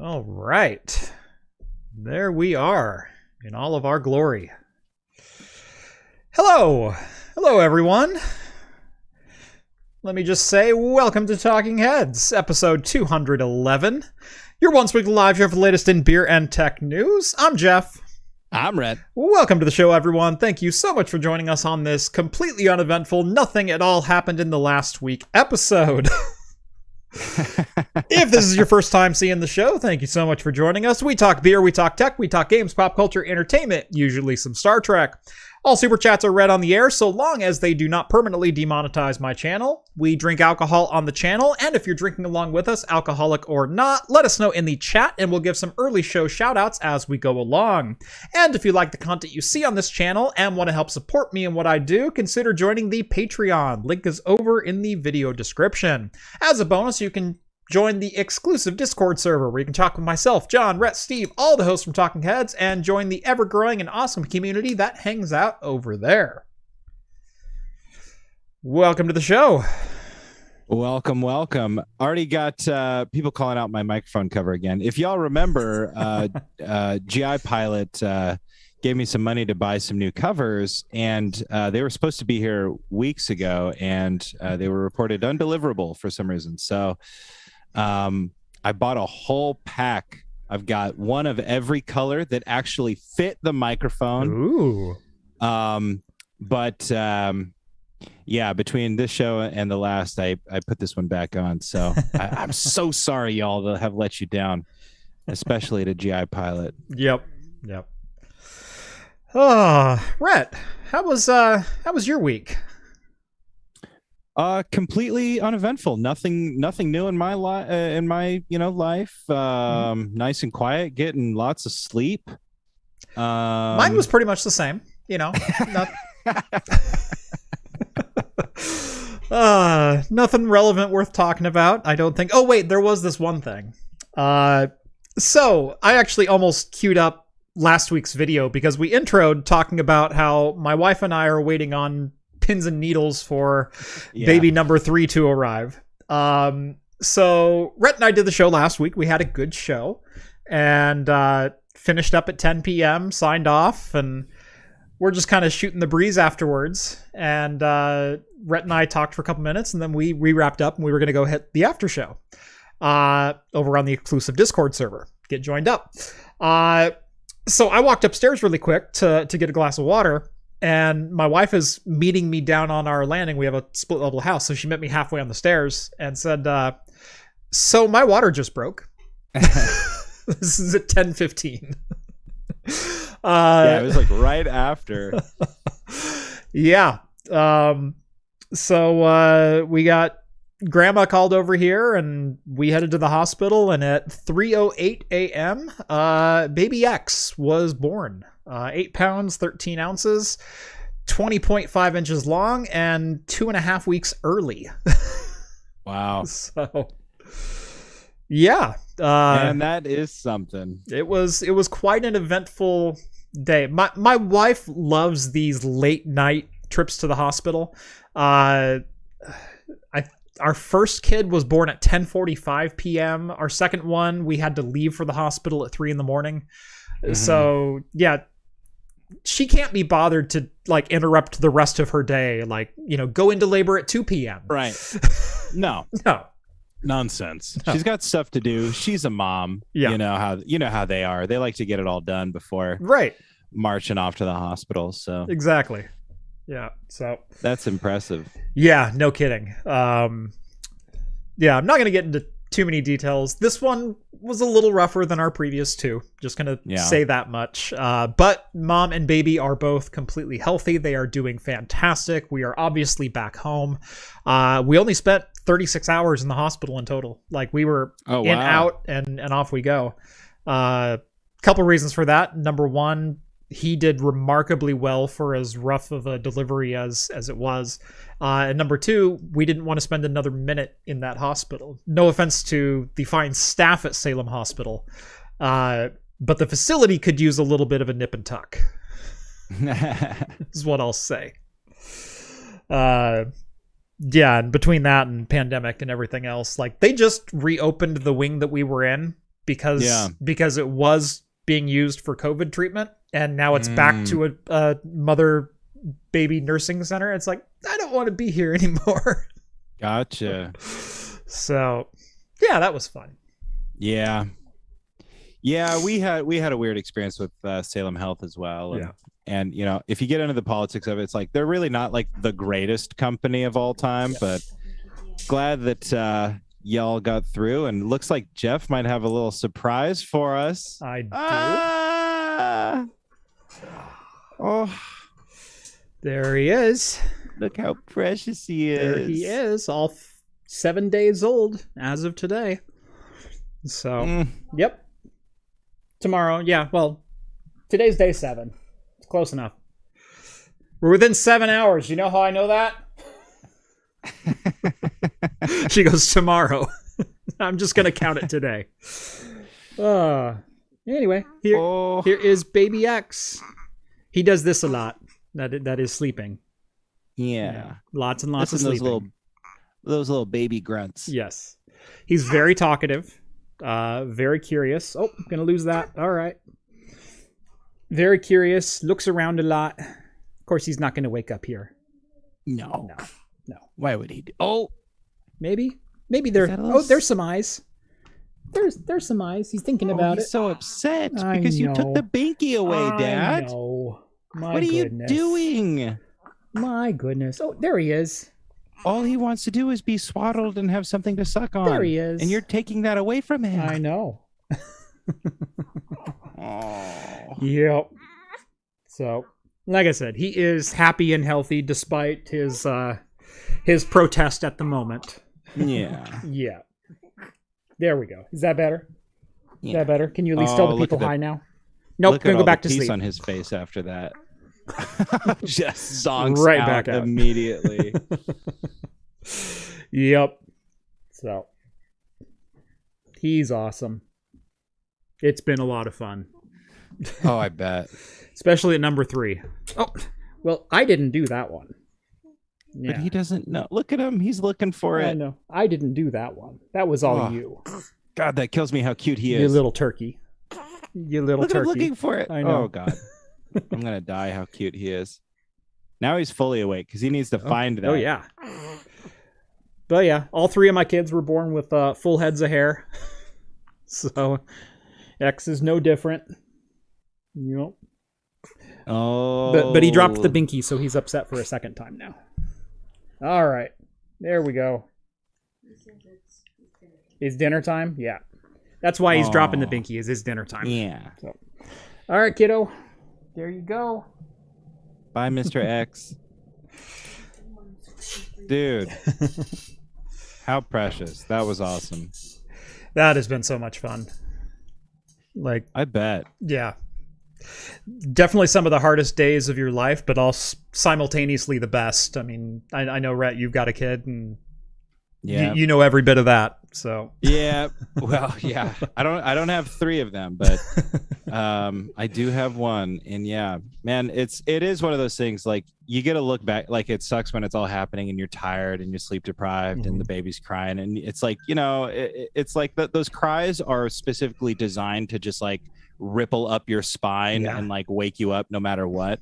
All right. There we are in all of our glory. Hello. Hello, everyone. Let me just say welcome to Talking Heads, episode 211. Your once-weekly live show for the latest in beer and tech news. I'm Jeff. I'm Red. Welcome to the show, everyone. Thank you so much for joining us on this completely uneventful, nothing at all happened in the last week episode. If this is your first time seeing the show, thank you so much for joining us. We talk beer, we talk tech, we talk games, pop culture, entertainment, usually some Star Trek. All super chats are read on the air so long as they do not permanently demonetize my channel. We drink alcohol on the channel, and if you're drinking along with us, alcoholic or not, let us know in the chat and we'll give some early show shoutouts as we go along. And if you like the content you see on this channel and want to help support me in what I do, consider joining the Patreon. Link is over in the video description. As a bonus, you can join the exclusive Discord server where you can talk with myself, John, Rhett, Steve, all the hosts from Talking Heads, and join the ever-growing and awesome community that hangs out over there. Welcome to the show. Welcome. Already got people calling out my microphone cover again. If y'all remember, GI Pilot gave me some money to buy some new covers, and they were supposed to be here weeks ago, and they were reported undeliverable for some reason. So I bought a whole pack. I've got one of every color that actually fit the microphone. Ooh. Yeah, between this show and the last, I put this one back on. So I'm so sorry, y'all, to have let you down, especially to GI Pilot. Yep. Oh, Rhett, how was your week? Completely uneventful. Nothing new in my life. Nice and quiet. Getting lots of sleep. Mine was pretty much the same. Nothing relevant worth talking about, I don't think. Oh wait, there was this one thing. So I actually almost queued up last week's video because we introed talking about how my wife and I are waiting on pins and needles for baby number 3 to arrive. So Rhett and I did the show last week. We had a good show and finished up at 10 p.m., signed off, and we're just kind of shooting the breeze afterwards. And Rhett and I talked for a couple minutes, and then we wrapped up, and we were going to go hit the after show over on the exclusive Discord server. Get joined up. So I walked upstairs really quick to get a glass of water. And my wife is meeting me down on our landing. We have a split level house. So she met me halfway on the stairs and said, so my water just broke. This is at 10:15. Yeah, it was like right after. Yeah. So we got grandma called over here and we headed to the hospital. And at 3:08 a.m., baby X was born. 8 pounds, 13 ounces, 20.5 inches long, and 2.5 weeks early. Wow. So, yeah. And that is something. It was quite an eventful day. My wife loves these late night trips to the hospital. Our first kid was born at 10:45 p.m. Our second one, we had to leave for the hospital at 3 a.m. Mm-hmm. So, yeah. She can't be bothered to like interrupt the rest of her day, like, go into labor at 2 p.m. Right. No. Nonsense. No. She's got stuff to do. She's a mom. Yeah. You know how they are. They like to get it all done before marching off to the hospital. So exactly. Yeah. So that's impressive. Yeah, no kidding. Yeah, I'm not going to get into too many details. This one was a little rougher than our previous two. Just gonna say that much. But mom and baby are both completely healthy. They are doing fantastic. We are obviously back home. We only spent 36 hours in the hospital in total. Like we were in, out, and off we go. Couple reasons for that. Number one, he did remarkably well for as rough of a delivery as it was. And number two, we didn't want to spend another minute in that hospital. No offense to the fine staff at Salem Hospital, but the facility could use a little bit of a nip and tuck. Is what I'll say. Yeah, and between that and pandemic and everything else, like they just reopened the wing that we were in because it was being used for COVID treatment, and now it's back to a mother baby nursing center. It's like, I don't want to be here anymore. Gotcha. So yeah, that was fun. Yeah, we had a weird experience with Salem Health as well. And you know, if you get into the politics of it, it's like they're really not like the greatest company of all time, but glad that y'all got through, and looks like Jeff might have a little surprise for us. I do. Oh, there he is. look how precious he is. There he is, all 7 days old as of today. So, yep. Tomorrow, yeah, well, today's day 7. It's close enough. We're within 7 hours. You know how I know that? She goes, tomorrow. I'm just going to count it today. Anyway, here is Baby X. He does this a lot. That is sleeping. Yeah. Lots and lots of sleeping. Those little baby grunts. Yes. He's very talkative. Very curious. Oh, I'm going to lose that. All right. Very curious. Looks around a lot. Of course, he's not going to wake up here. No. Why would he do? Oh. Maybe there. There's some eyes. There's some eyes. He's thinking about he's it. So upset because you took the binky away, Dad. I know. What are you doing? My goodness. Oh, there he is. All he wants to do is be swaddled and have something to suck on. There he is. And you're taking that away from him. I know. Oh. Yep. So, like I said, he is happy and healthy despite his protest at the moment. Yeah. Yeah. There we go. Is that better? Yeah. Is that better? Can you at least tell the people hi now? Nope. Gonna go back to sleep. On his face after that. Just zonks right out back out immediately. Yep. So he's awesome. It's been a lot of fun. Oh, I bet. Especially at number 3. Oh, well, I didn't do that one. Yeah. But he doesn't know. Look at him. He's looking for it. I know. I didn't do that one. That was all you. God, that kills me how cute he is. You little turkey. You little turkey. I'm looking for it. I know. Oh, God. I'm going to die how cute he is. Now he's fully awake because he needs to find that. Oh, yeah. But yeah, all 3 of my kids were born with full heads of hair. So X is no different. Yep. Oh. But he dropped the binky, so he's upset for a second time now. All right. There we go. Is dinner time? Yeah. That's why he's dropping the binky, is his dinner time. Yeah. So. All right, kiddo. There you go. Bye, Mr. X. Dude. How precious. That was awesome. That has been so much fun. Like, I bet. Yeah. Definitely some of the hardest days of your life, but also simultaneously the best. I mean, I know, Rhett, you've got a kid, and you know every bit of that. So yeah, well, yeah, I don't have 3 of them, but I do have one, and yeah, man, it is one of those things. Like, you get to look back. Like, it sucks when it's all happening and you're tired and you're sleep deprived and the baby's crying, and it's like, you know, it's like those cries are specifically designed to just like ripple up your spine and like wake you up no matter what.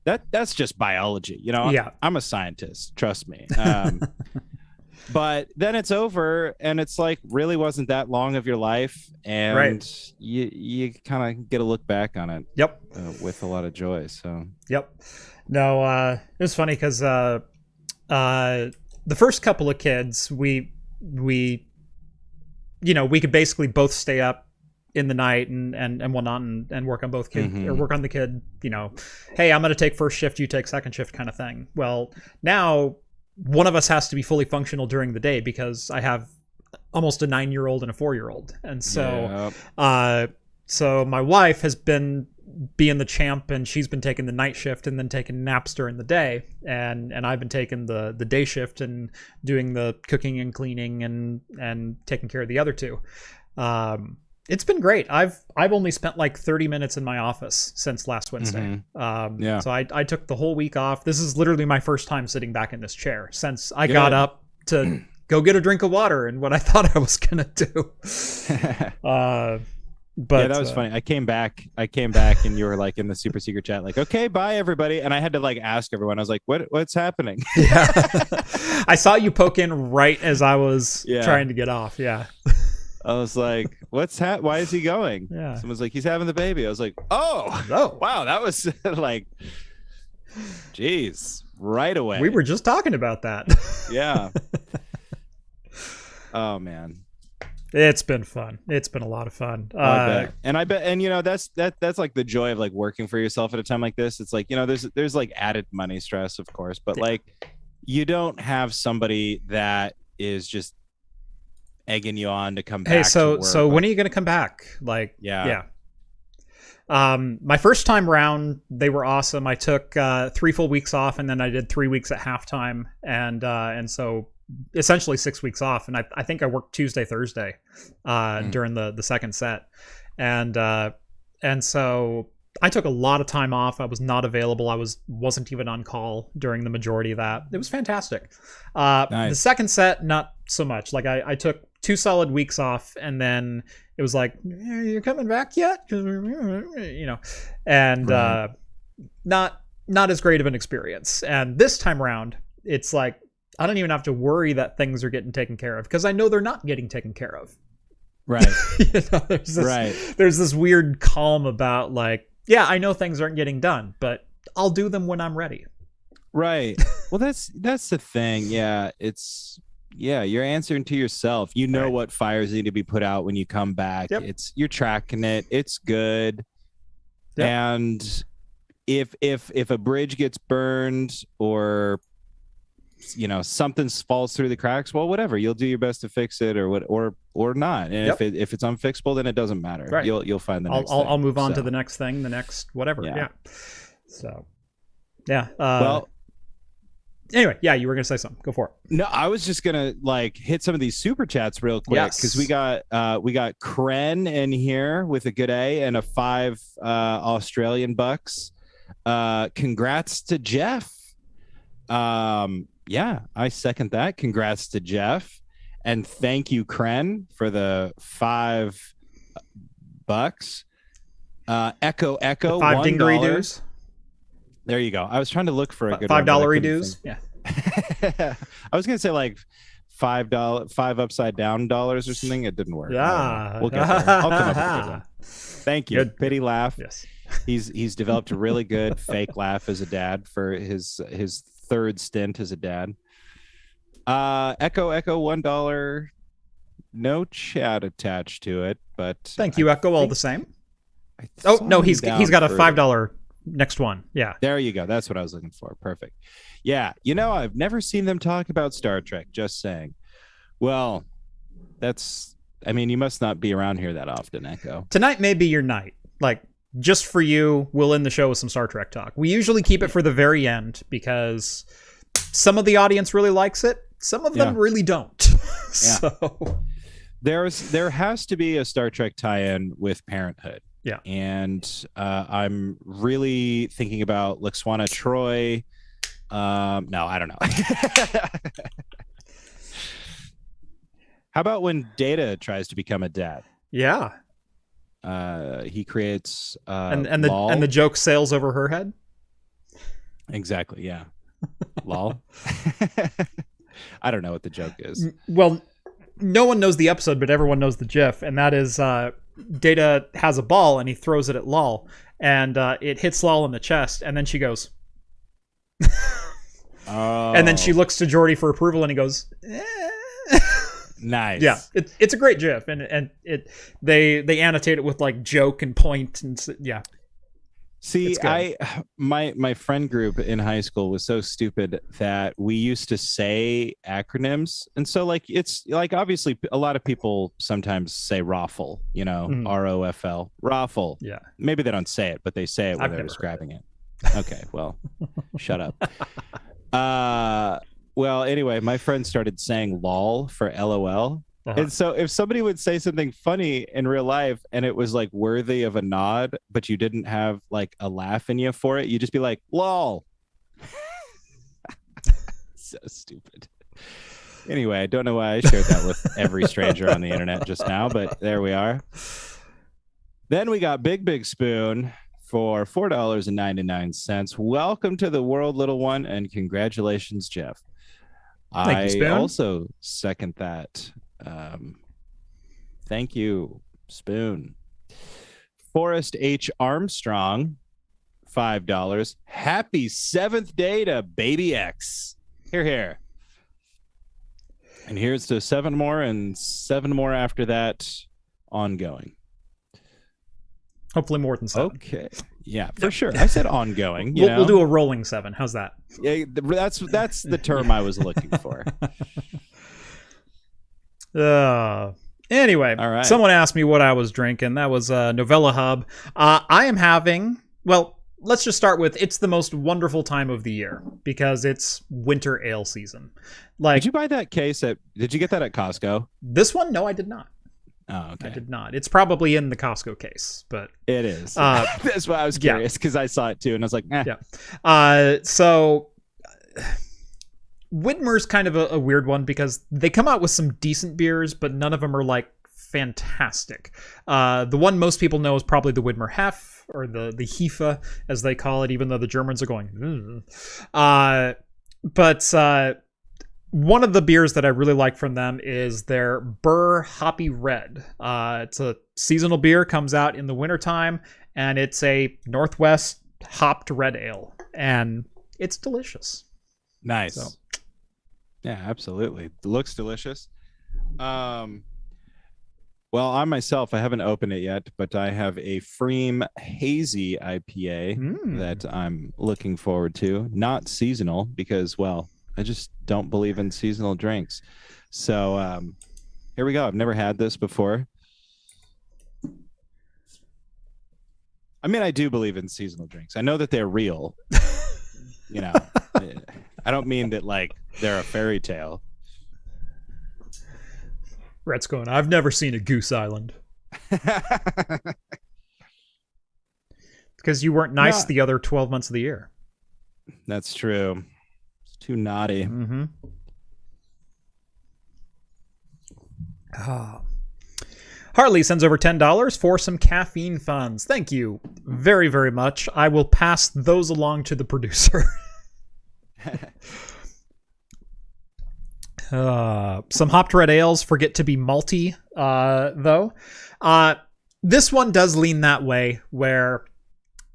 That's just biology, you know. Yeah, I'm a scientist, trust me. But then it's over, and it's like really wasn't that long of your life, and you kind of get to look back on it. Yep, with a lot of joy. So yep. No, it was funny because the first couple of kids, we could basically both stay up in the night and whatnot and work on both kids or work on the kid. You know, hey, I'm going to take first shift, you take second shift, kind of thing. Well, now one of us has to be fully functional during the day because I have almost a 9-year-old and a 4-year-old. And so, so my wife has been being the champ, and she's been taking the night shift and then taking naps during the day. And I've been taking the day shift and doing the cooking and cleaning and taking care of the other 2. It's been great. I've only spent like 30 minutes in my office since last Wednesday. So I took the whole week off. This is literally my first time sitting back in this chair since I got up to go get a drink of water and what I thought I was gonna do. But yeah, that was funny. I came back and you were like in the super secret chat, like, okay, bye everybody. And I had to like ask everyone. I was like, what's happening? Yeah. I saw you poke in right as I was trying to get off. Yeah. I was like, why is he going? Yeah. Someone's like, he's having the baby. I was like, oh, wow, that was like, geez, right away. We were just talking about that. Yeah. Oh man. It's been fun. It's been a lot of fun. I bet, and you know, that's like the joy of like working for yourself at a time like this. It's like, you know, there's like added money stress, of course, but like you don't have somebody that is just egging you on to come back. Hey, so when are you going to come back? Like, yeah. My first time round, they were awesome. I took 3 full weeks off, and then I did 3 weeks at halftime, and so essentially 6 weeks off. And I think I worked Tuesday, Thursday during the second set, and so I took a lot of time off. I was not available. I wasn't even on call during the majority of that. It was fantastic. Nice. The second set, not so much. Like I took 2 solid weeks off, and then it was like, you're coming back yet? You know, and right. Not as great of an experience. And this time around, it's like, I don't even have to worry that things are getting taken care of, because I know they're not getting taken care of. Right. You know, there's this weird calm about like, yeah, I know things aren't getting done, but I'll do them when I'm ready. Right. Well, that's the thing. Yeah. You're answering to yourself. You know what fires need to be put out when you come back. Yep. You're tracking it. It's good. Yep. And if a bridge gets burned, or you know, something falls through the cracks, well, whatever, you'll do your best to fix it, or not. And if it's unfixable, then it doesn't matter. Right. You'll find the next thing. I'll move on to the next thing, the next whatever. Yeah. So yeah. Well, anyway, yeah, you were gonna say something. Go for it. No, I was just gonna like hit some of these super chats real quick, because we got Kren in here with a good A and a 5 Australian bucks. Congrats to Jeff. Yeah, I second that. Congrats to Jeff, and thank you, Kren, for the $5. Echo the $5 dingery dues. There you go. I was trying to look for a good $5 dues. Yeah. I was gonna say like $5 upside down dollars or something. It didn't work. Yeah, we'll get there. I'll come up with a good one. Thank you. Good. Pity laugh. Yes. He's developed a really good fake laugh as a dad for his third stint as a dad. Echo $1. No chat attached to it, but thank you, Echo. All the same. Oh no, he's got a $5 next one. Yeah, there you go. That's what I was looking for. Perfect. Yeah, you know, I've never seen them talk about Star Trek. Just saying. Well, I mean, you must not be around here that often, Echo. Tonight may be your night. Like, just for you, we'll end the show with some Star Trek talk. We usually keep it for the very end, because some of the audience really likes it. Some of them really don't. So there has to be a Star Trek tie-in with Parenthood. Yeah. And I'm really thinking about Laxwana Troy. No, I don't know. How about when Data tries to become a dad? Yeah. He creates and the joke sails over her head. Exactly. Yeah. Lol. I don't know what the joke is. Well, no one knows the episode, but everyone knows the GIF, and that is Data has a ball and he throws it at Lol, and it hits Lol in the chest, and then she goes. Oh. And then she looks to Geordi for approval, and he goes. Nice. Yeah, it's a great GIF, and they annotate it with like joke and point, and yeah. See, my friend group in high school was so stupid that we used to say acronyms, and so like it's like obviously a lot of people sometimes say ROFL, you know, ROFL, ROFL. Yeah, maybe they don't say it, but they say it when they're describing it. Okay, well, shut up. Well, anyway, my friend started saying LOL for LOL. Uh-huh. And so if somebody would say something funny in real life and it was like worthy of a nod, but you didn't have like a laugh in you for it, you just be like, LOL. So stupid. Anyway, I don't know why I shared that with every stranger on the internet just now, but there we are. Then we got Big Spoon for $4.99. Welcome to the world, little one, and congratulations, Jeff. Thank you, Spoon. I also second that. Thank you, Spoon. Forrest H. Armstrong, $5. Happy 7th day to Baby X. Here. And here's to 7 more and 7 more after that, ongoing. Hopefully more than 7. Okay. Yeah, for sure. I said ongoing. We'll do a rolling 7. How's that? Yeah, that's the term I was looking for. Anyway, all right. Someone asked me what I was drinking. That was Novella Hub. I am having, well, let's just start with, it's the most wonderful time of the year because it's winter ale season. Like, did you buy that case did you get that at Costco? This one? No, I did not. Oh, okay. I did not. It's probably in the Costco case, but it is. That's why I was curious because I saw it too and I was like, Yeah. So Widmer's kind of a weird one because they come out with some decent beers, but none of them are like fantastic. The one most people know is probably the Widmer Hef or the Hefe as they call it, even though the Germans are going. But one of the beers that I really like from them is their Burr Hoppy Red. It's a seasonal beer, comes out in the wintertime, and it's a Northwest hopped red ale, and it's delicious. Nice. So. Yeah, absolutely. It looks delicious. Well, I myself, I haven't opened it yet, but I have a Freem Hazy IPA that I'm looking forward to. Not seasonal because, well, I just don't believe in seasonal drinks. So here we go. I've never had this before. I mean, I do believe in seasonal drinks. I know that they're real. You know, I don't mean that like they're a fairy tale. Rhett's going, I've never seen a Goose Island. Because you weren't nice the other 12 months of the year. That's true. It's too naughty. Mm-hmm. Harley sends over $10 for some caffeine funds. Thank you very, very much. I will pass those along to the producer. Some hopped red ales forget to be malty, though. This one does lean that way, where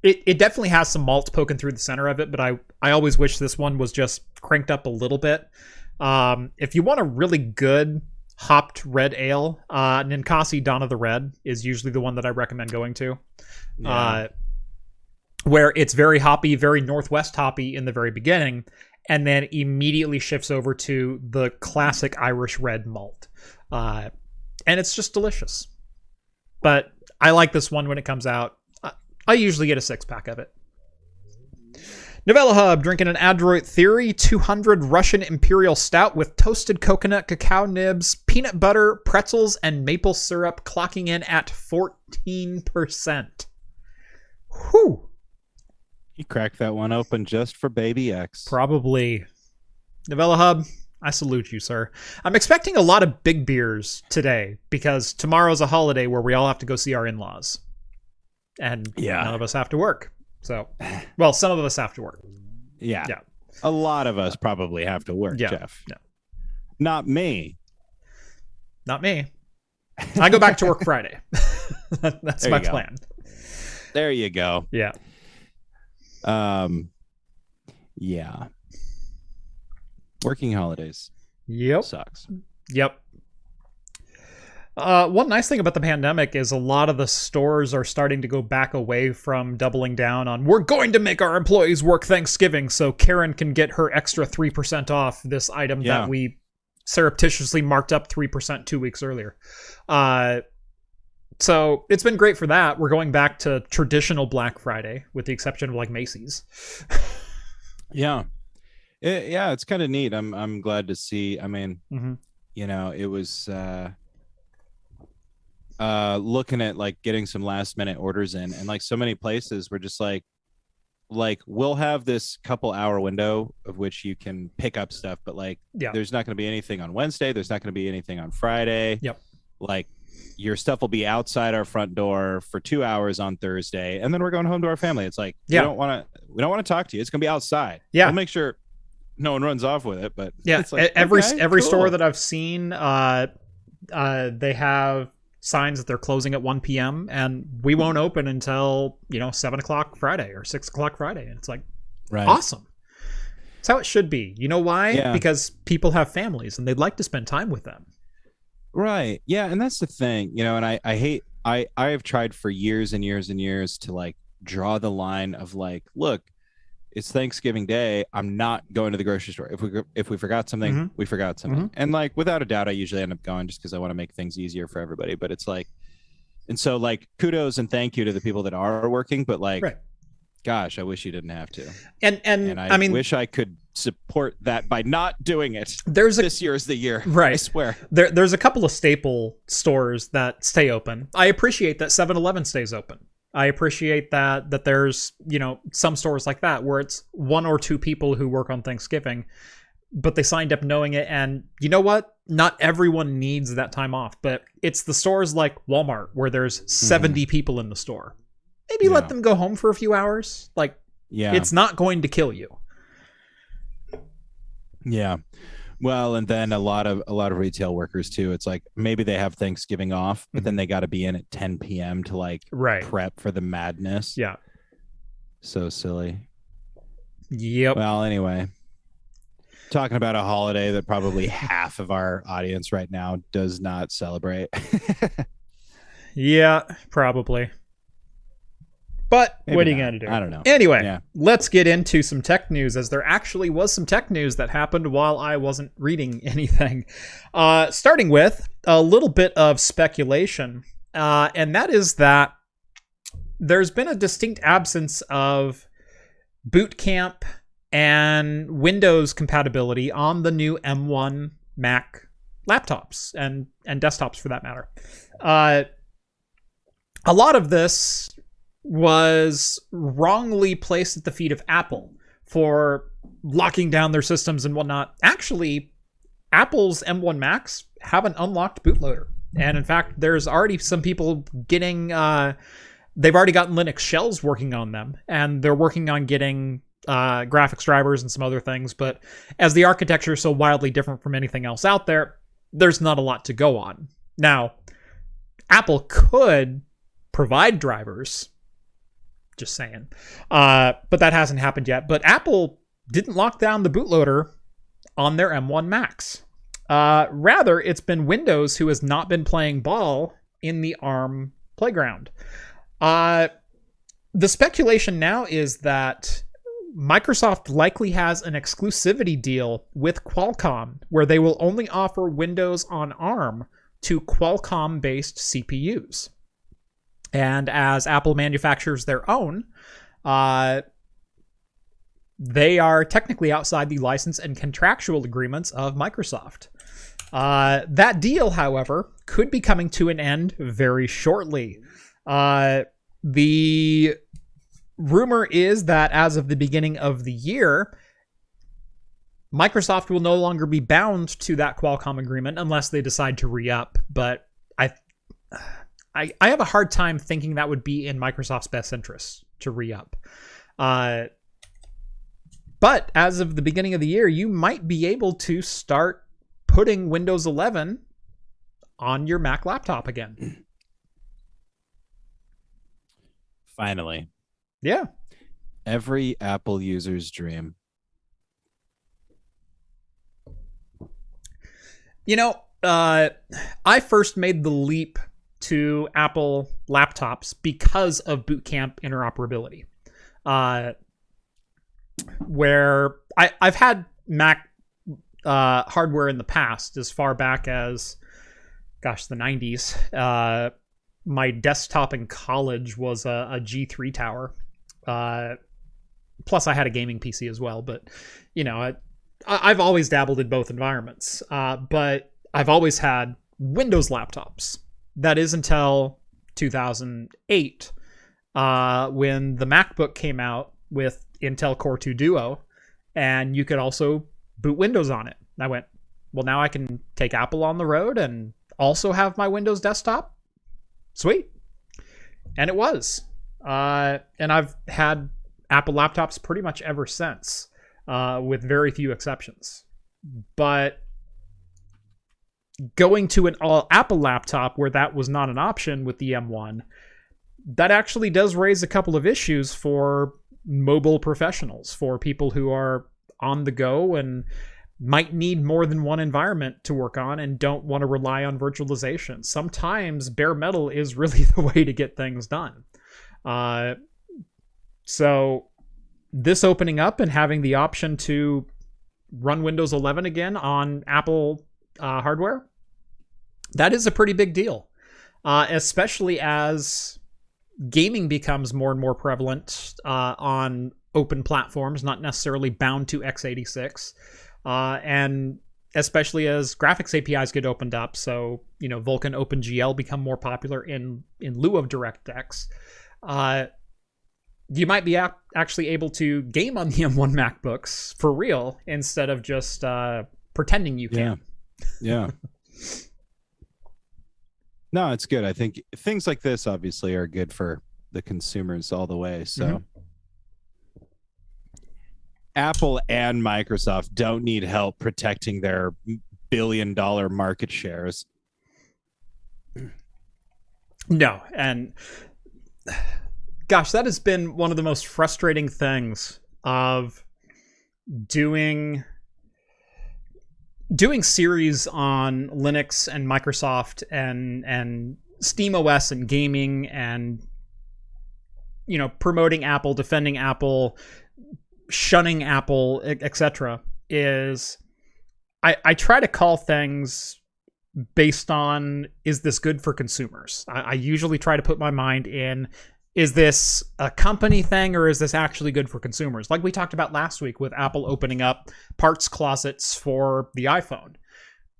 it definitely has some malt poking through the center of it, but I always wish this one was just cranked up a little bit. If you want a really good hopped red ale, Ninkasi Dawn of the Red is usually the one that I recommend going to. Yeah. Where it's very hoppy, very Northwest hoppy in the very beginning, and then immediately shifts over to the classic Irish red malt. And it's just delicious. But I like this one when it comes out. I usually get a 6-pack of it. Novella Hub, drinking an Adroit Theory 200 Russian Imperial Stout with toasted coconut, cacao nibs, peanut butter, pretzels, and maple syrup, clocking in at 14%. Whew. You cracked that one open just for Baby X. Probably. Novella Hub, I salute you, sir. I'm expecting a lot of big beers today because tomorrow's a holiday where we all have to go see our in-laws. And none of us have to work. So, well, some of us have to work. Yeah. A lot of us probably have to work, Jeff. Yeah. Not me. Not me. I go back to work Friday. That's my plan. There you go. Yeah. Yeah. Working holidays. Yep. Sucks. Yep. One nice thing about the pandemic is a lot of the stores are starting to go back away from doubling down on, we're going to make our employees work Thanksgiving so Karen can get her extra 3% off this item that we surreptitiously marked up 3% 2 weeks earlier. So it's been great for that. We're going back to traditional Black Friday with the exception of like Macy's. Yeah. It's kind of neat. I'm glad to see. I mean, you know, it was looking at like getting some last minute orders in, and like so many places were just like like we'll have this couple hour window of which you can pick up stuff, but like there's not going to be anything on Wednesday. There's not going to be anything on Friday. Yep. Like your stuff will be outside our front door for 2 hours on Thursday, and then we're going home to our family. It's like we don't want to talk to you. It's going to be outside. Yeah. We'll make sure no one runs off with it, but it's like, every cool. Store that I've seen, they have signs that they're closing at 1 p.m. and we won't open until 7 o'clock Friday or 6 o'clock Friday, and it's like awesome. It's how it should be. You know why? Yeah. Because people have families and they'd like to spend time with them. Right. Yeah, and that's the thing, and I have tried for years and years and years to like draw the line of like, look, it's Thanksgiving Day. I'm not going to the grocery store. If we forgot something, we forgot something. And like, without a doubt, I usually end up going just because I want to make things easier for everybody. But it's like, and so like, kudos and thank you to the people that are working. But like, gosh, I wish you didn't have to. And I mean, wish I could support that by not doing it. This year is the year. Right. I swear. There's a couple of staple stores that stay open. I appreciate that 7-Eleven stays open. I appreciate that there's, some stores like that where it's 1 or 2 people who work on Thanksgiving, but they signed up knowing it. And you know what? Not everyone needs that time off, but it's the stores like Walmart where there's 70 people in the store. Maybe let them go home for a few hours. Like, it's not going to kill you. Yeah. Well, and then a lot of retail workers too. It's like maybe they have Thanksgiving off, but then they got to be in at 10 p.m. to like prep for the madness. Yeah. So silly. Yep. Well, anyway, talking about a holiday that probably half of our audience right now does not celebrate. Yeah, probably. But maybe what are you going to do? I don't know. Anyway, let's get into some tech news, as there actually was some tech news that happened while I wasn't reading anything. Starting with a little bit of speculation, and that is that there's been a distinct absence of boot camp and Windows compatibility on the new M1 Mac laptops and desktops for that matter. A lot of this was wrongly placed at the feet of Apple for locking down their systems and whatnot. Actually, Apple's M1 Macs have an unlocked bootloader. And in fact, there's already some people getting, they've already gotten Linux shells working on them, and they're working on getting graphics drivers and some other things. But as the architecture is so wildly different from anything else out there, there's not a lot to go on. Now, Apple could provide drivers, just saying. But that hasn't happened yet. But Apple didn't lock down the bootloader on their M1 Macs. Rather, it's been Windows who has not been playing ball in the ARM playground. The speculation now is that Microsoft likely has an exclusivity deal with Qualcomm where they will only offer Windows on ARM to Qualcomm-based CPUs. And as Apple manufactures their own, they are technically outside the license and contractual agreements of Microsoft. That deal, however, could be coming to an end very shortly. The rumor is that as of the beginning of the year, Microsoft will no longer be bound to that Qualcomm agreement unless they decide to re-up. But I have a hard time thinking that would be in Microsoft's best interest to re-up. But as of the beginning of the year, you might be able to start putting Windows 11 on your Mac laptop again. Finally. Yeah. Every Apple user's dream. I first made the leap to Apple laptops because of Boot Camp interoperability. Where I've had Mac hardware in the past, as far back as, the 90s. My desktop in college was a G3 tower. Plus, I had a gaming PC as well. But, I've always dabbled in both environments. But I've always had Windows laptops. That is until 2008, when the MacBook came out with Intel Core 2 Duo, and you could also boot Windows on it. And I went, well, now I can take Apple on the road and also have my Windows desktop? Sweet. And it was. And I've had Apple laptops pretty much ever since, with very few exceptions. But going to an all Apple laptop where that was not an option with the M1, that actually does raise a couple of issues for mobile professionals, for people who are on the go and might need more than one environment to work on and don't want to rely on virtualization. Sometimes bare metal is really the way to get things done. So this opening up and having the option to run Windows 11 again on Apple hardware, that is a pretty big deal, especially as gaming becomes more and more prevalent on open platforms, not necessarily bound to x86, and especially as graphics APIs get opened up. So, Vulkan OpenGL become more popular in lieu of DirectX. You might be actually able to game on the M1 MacBooks for real instead of just pretending you can. Yeah. No, it's good. I think things like this obviously are good for the consumers all the way. So Apple and Microsoft don't need help protecting their billion-dollar market shares. No, and gosh, that has been one of the most frustrating things of doing series on Linux and Microsoft and SteamOS and gaming and promoting Apple, defending Apple, shunning Apple, etc. is I try to call things based on, is this good for consumers? I usually try to put my mind in, is this a company thing or is this actually good for consumers? Like we talked about last week with Apple opening up parts closets for the iPhone.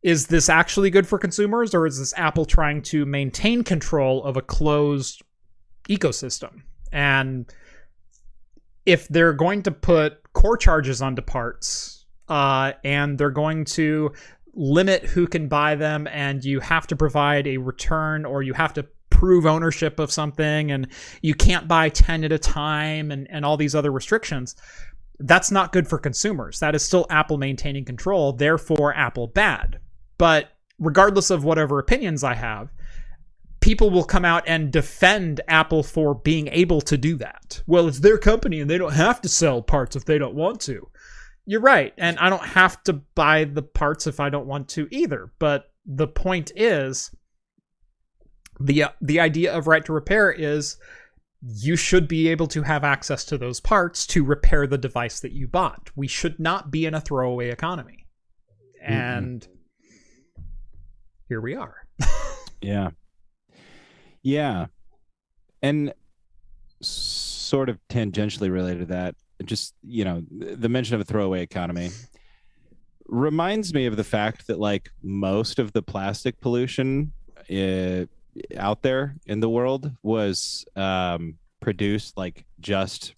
Is this actually good for consumers, or is this Apple trying to maintain control of a closed ecosystem? And if they're going to put core charges onto parts, and they're going to limit who can buy them, and you have to provide a return, or you have to prove ownership of something, and you can't buy 10 at a time, and all these other restrictions, that's not good for consumers. That is still Apple maintaining control, therefore Apple bad. But regardless of whatever opinions I have, people will come out and defend Apple for being able to do that. Well, it's their company and they don't have to sell parts if they don't want to. You're right, and I don't have to buy the parts if I don't want to either. But the point is, the idea of right to repair is you should be able to have access to those parts to repair the device that you bought. We should not be in a throwaway economy. And here we are. Yeah. And sort of tangentially related to that, just, the mention of a throwaway economy reminds me of the fact that like most of the plastic pollution out there in the world was produced like just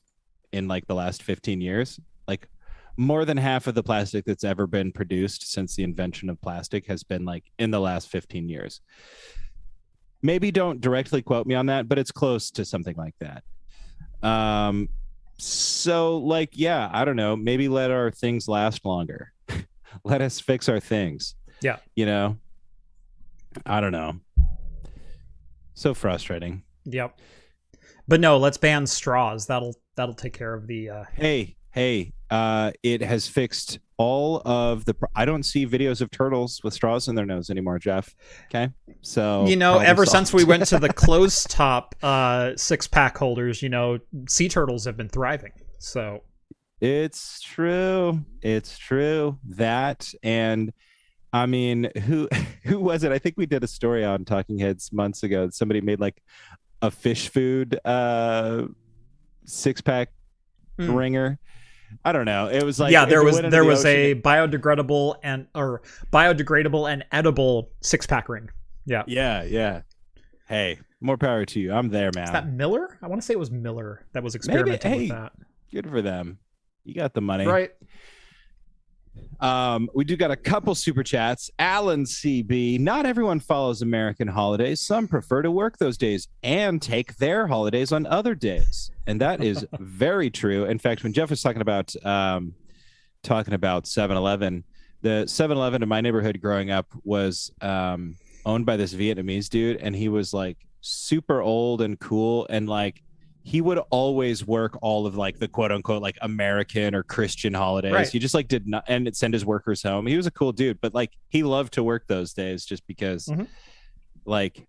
in like the last 15 years. Like more than half of the plastic that's ever been produced since the invention of plastic has been like in the last 15 years. Maybe don't directly quote me on that, but it's close to something like that. So like, yeah, I don't know, maybe let our things last longer. Let us fix our things. Yeah. I don't know. So frustrating. Yep. But no, let's ban straws. That'll take care of the Hey, it has fixed all of the I don't see videos of turtles with straws in their nose anymore, Jeff. Okay? So ever since we went to the closed top 6-pack holders, sea turtles have been thriving. So it's true. That, and I mean, who was it? I think we did a story on Talking Heads months ago. Somebody made like a fish food 6-pack ringer. I don't know. It was like, there was a biodegradable and edible 6-pack ring. Yeah. Hey, more power to you. I'm there, man. Is that Miller? I want to say it was Miller that was experimenting with that. Good for them. You got the money. Right. We do got a couple super chats. Alan CB. Not everyone follows American holidays. Some prefer to work those days and take their holidays on other days. And that is very true. In fact, when Jeff was talking about 7-Eleven, the 7-Eleven in my neighborhood growing up was owned by this Vietnamese dude, and he was like super old and cool, and like he would always work all of like the quote unquote like American or Christian holidays. Right. He just like did not and send his workers home. He was a cool dude, but like he loved to work those days just because like,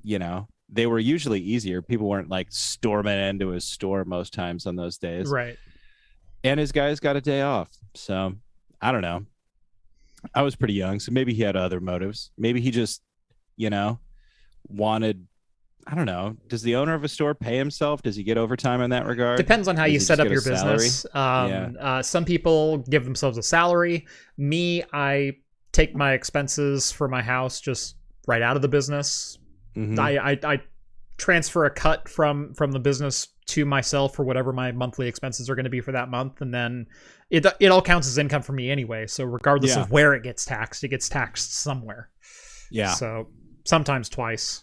you know, they were usually easier. People weren't like storming into his store most times on those days. Right. And his guys got a day off. So I don't know. I was pretty young, so maybe he had other motives. Maybe he just, you know, wanted, I don't know. Does the owner of a store pay himself? Does he get overtime in that regard? Depends on how you set up your business. Yeah. Some people give themselves a salary. Me, I take my expenses for my house just right out of the business. I transfer a cut from the business to myself for whatever my monthly expenses are going to be for that month, and then it all counts as income for me anyway. So regardless of where it gets taxed somewhere. Yeah. So sometimes twice.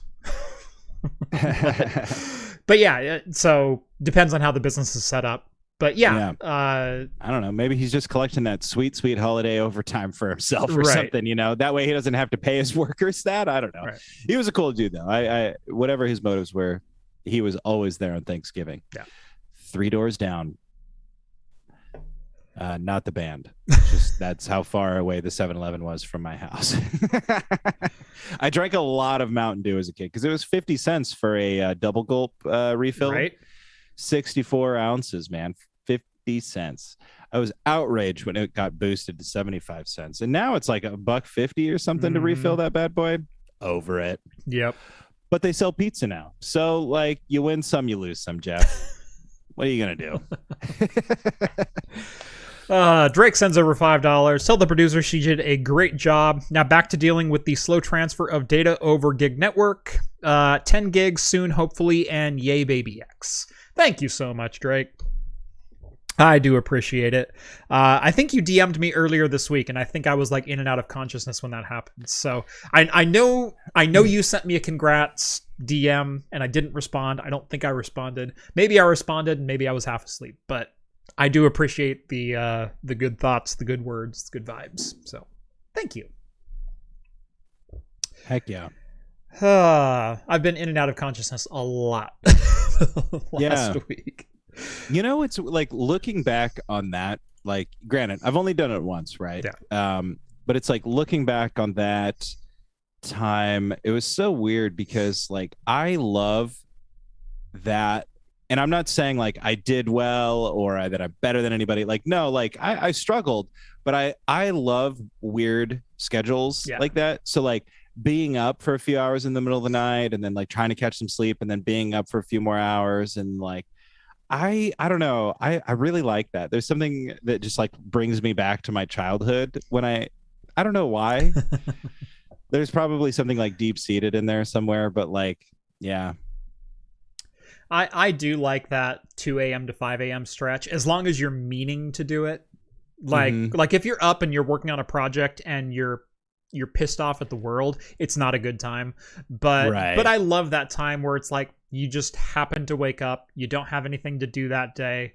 But yeah, so depends on how the business is set up. But yeah. I don't know. Maybe he's just collecting that sweet holiday overtime for himself or something, you know, that way he doesn't have to pay his workers that. I don't know. Right. He was a cool dude though. I whatever his motives were, he was always there on Thanksgiving. Yeah. 3 doors down. Not the band. Just that's how far away the 7-Eleven was from my house. I drank a lot of Mountain Dew as a kid because it was 50 cents for a double gulp refill. Right. 64 ounces, man. 50 cents. I was outraged when it got boosted to 75 cents. And now it's like $1.50 or something to refill that bad boy. Over it. Yep. But they sell pizza now. So like you win some, you lose some, Jeff. What are you going to do? Drake sends over $5. Tell the producer she did a great job. Now back to dealing with the slow transfer of data over gig network. 10 gigs soon, hopefully, and yay, baby X. Thank you so much, Drake. I do appreciate it. I think you DM'd me earlier this week, and I think I was like in and out of consciousness when that happened. So I know you sent me a congrats DM, and I didn't respond. I don't think I responded. Maybe I responded, and maybe I was half asleep. But I do appreciate the good thoughts, the good words, the good vibes. So thank you. Heck yeah. I've been in and out of consciousness a lot last week. You know, it's like looking back on that, like granted, I've only done it once, right? Yeah. But it's like looking back on that time, it was so weird because like I love that. And I'm not saying like I did well or that I'm better than anybody. Like, no, like I struggled, but I love weird schedules like that. So like being up for a few hours in the middle of the night and then like trying to catch some sleep and then being up for a few more hours and like, I don't know. I really like that. There's something that just like brings me back to my childhood when I don't know why. There's probably something like deep seated in there somewhere, but like, yeah. I do like that 2 a.m. to 5 a.m. stretch, as long as you're meaning to do it. Like if you're up and you're working on a project and you're pissed off at the world, it's not a good time. But I love that time where it's like you just happen to wake up, you don't have anything to do that day,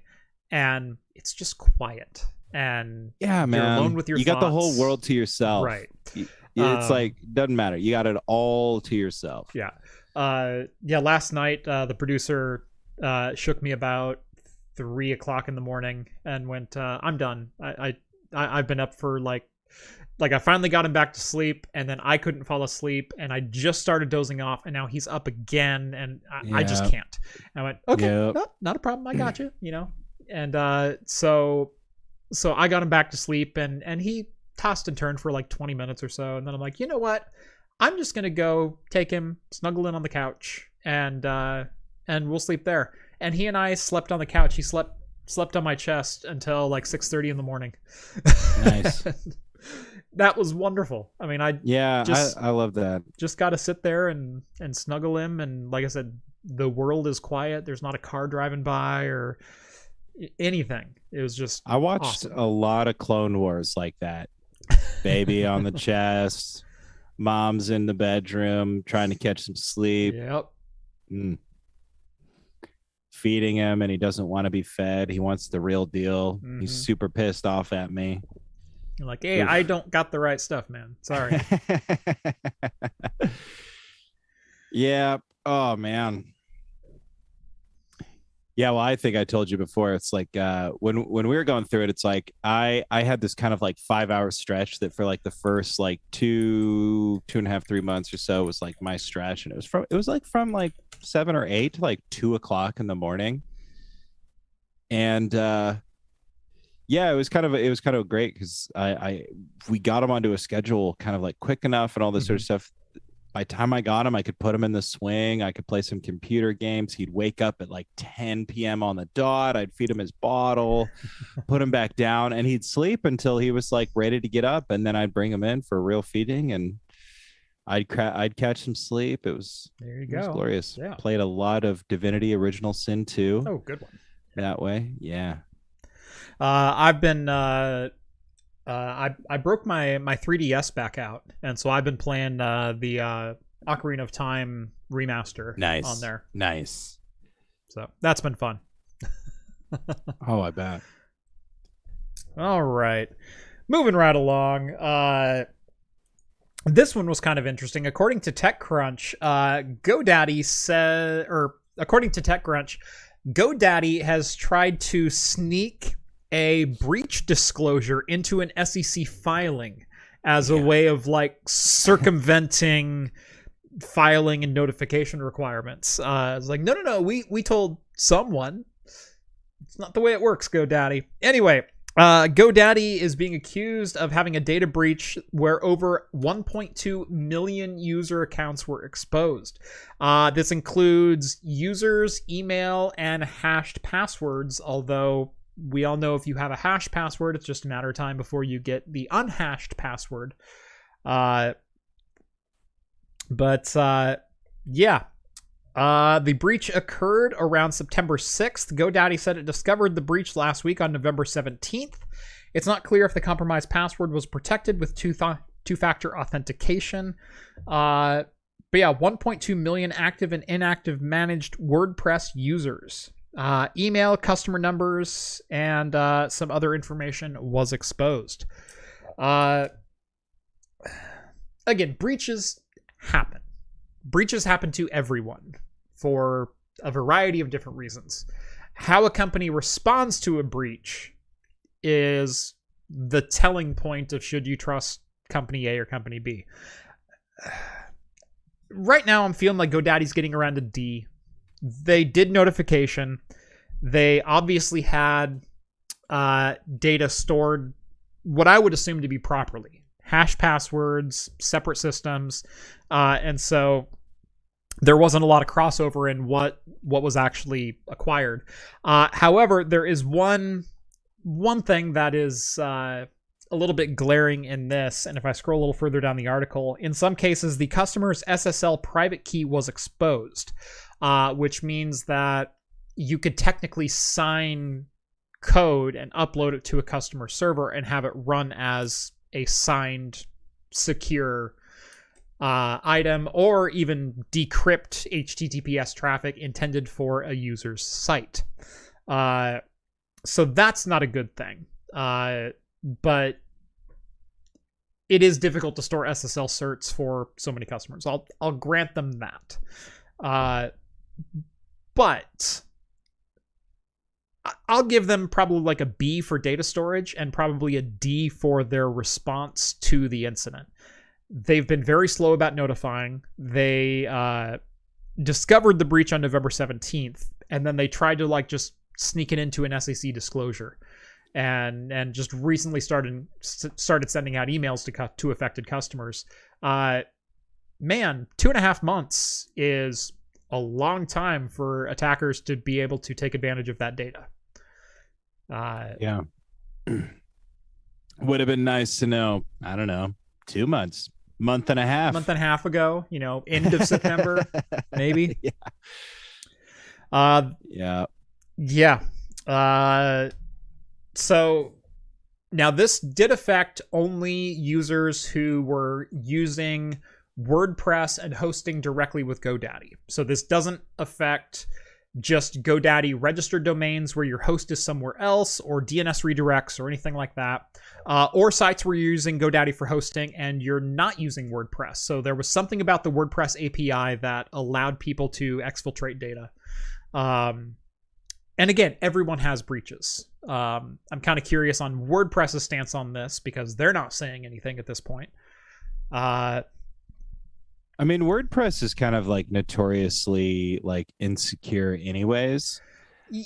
and it's just quiet. And yeah, man, you're alone with your thoughts. Got the whole world to yourself. Right. It's like doesn't matter. You got it all to yourself. Yeah. Last night the producer shook me about 3 o'clock in the morning and went, I'm done. I've been up for like I finally got him back to sleep, and then I couldn't fall asleep, and I just started dozing off, and now he's up again, and I just can't. And I went, okay, no, not a problem. I got you, you know? And so I got him back to sleep, and he tossed and turned for like 20 minutes or so, and then I'm like, you know what? I'm just going to go take him, snuggle in on the couch, and we'll sleep there. And he and I slept on the couch. He slept on my chest until like 6:30 in the morning. Nice. That was wonderful. I mean, I love that. Just got to sit there and snuggle him. And like I said, the world is quiet. There's not a car driving by, or anything. It was just I watched awesome. a lot of Clone Wars like that. Baby on the chest, mom's in the bedroom trying to catch some sleep. Yep. Feeding him, and he doesn't want to be fed. He wants the real deal. He's super pissed off at me. You're like, hey, I don't got the right stuff, man. Sorry. Yeah. Oh, man. Yeah, well, I think I told you before. It's like when we were going through it, it's like I had this kind of like 5-hour stretch that for like the first like 2.5, 3 months or so was like my stretch, and it was like from like 7 or 8 to like 2 o'clock in the morning, and yeah, it was kind of great because we got him onto a schedule kind of like quick enough and all this sort of stuff. By the time I got him, I could put him in the swing. I could play some computer games. He'd wake up at like 10 p.m. on the dot. I'd feed him his bottle, put him back down, and he'd sleep until he was like ready to get up. And then I'd bring him in for a real feeding, and I'd catch some sleep. It was glorious. Yeah. Played a lot of Divinity Original Sin 2. Oh, good one. That way, yeah. I've been I broke my 3DS back out, and so I've been playing the Ocarina of Time remaster on there. Nice. So that's been fun. Oh, I bet. All right, moving right along. This one was kind of interesting. According to TechCrunch, GoDaddy has tried to sneak a breach disclosure into an SEC filing as a way of like circumventing filing and notification requirements. It's like, no, we told someone. It's not the way it works, GoDaddy. Anyway, GoDaddy is being accused of having a data breach where over 1.2 million user accounts were exposed. This includes users, email, and hashed passwords, although we all know if you have a hash password, it's just a matter of time before you get the unhashed password. The breach occurred around September 6th. GoDaddy said it discovered the breach last week on November 17th. It's not clear if the compromised password was protected with two-factor authentication. 1.2 million active and inactive managed WordPress users. Email, customer numbers, and some other information was exposed. Again, breaches happen. Breaches happen to everyone for a variety of different reasons. How a company responds to a breach is the telling point of should you trust company A or company B. Right now, I'm feeling like GoDaddy's getting around to D. They did notification. They obviously had data stored what I would assume to be properly. Hash passwords, separate systems. And so there wasn't a lot of crossover in what was actually acquired. However, there is one thing that is a little bit glaring in this. And if I scroll a little further down the article, in some cases, the customer's SSL private key was exposed. Which means that you could technically sign code and upload it to a customer server and have it run as a signed, secure item, or even decrypt HTTPS traffic intended for a user's site. So that's not a good thing. But it is difficult to store SSL certs for so many customers. I'll grant them that. But I'll give them probably like a B for data storage and probably a D for their response to the incident. They've been very slow about notifying. They discovered the breach on November 17th, and then they tried to like just sneak it into an SEC disclosure, and just recently started sending out emails to affected customers. Man, 2.5 months is a long time for attackers to be able to take advantage of that data. Yeah. Would have been nice to know, I don't know, 2 months, month and a half ago, end of September, maybe. Yeah. Yeah. So now this did affect only users who were using WordPress and hosting directly with GoDaddy. So this doesn't affect just GoDaddy registered domains where your host is somewhere else, or DNS redirects or anything like that, or sites where you're using GoDaddy for hosting and you're not using WordPress. So there was something about the WordPress API that allowed people to exfiltrate data. And again, everyone has breaches. I'm kind of curious on WordPress's stance on this because they're not saying anything at this point. I mean, WordPress is kind of like notoriously like insecure anyways.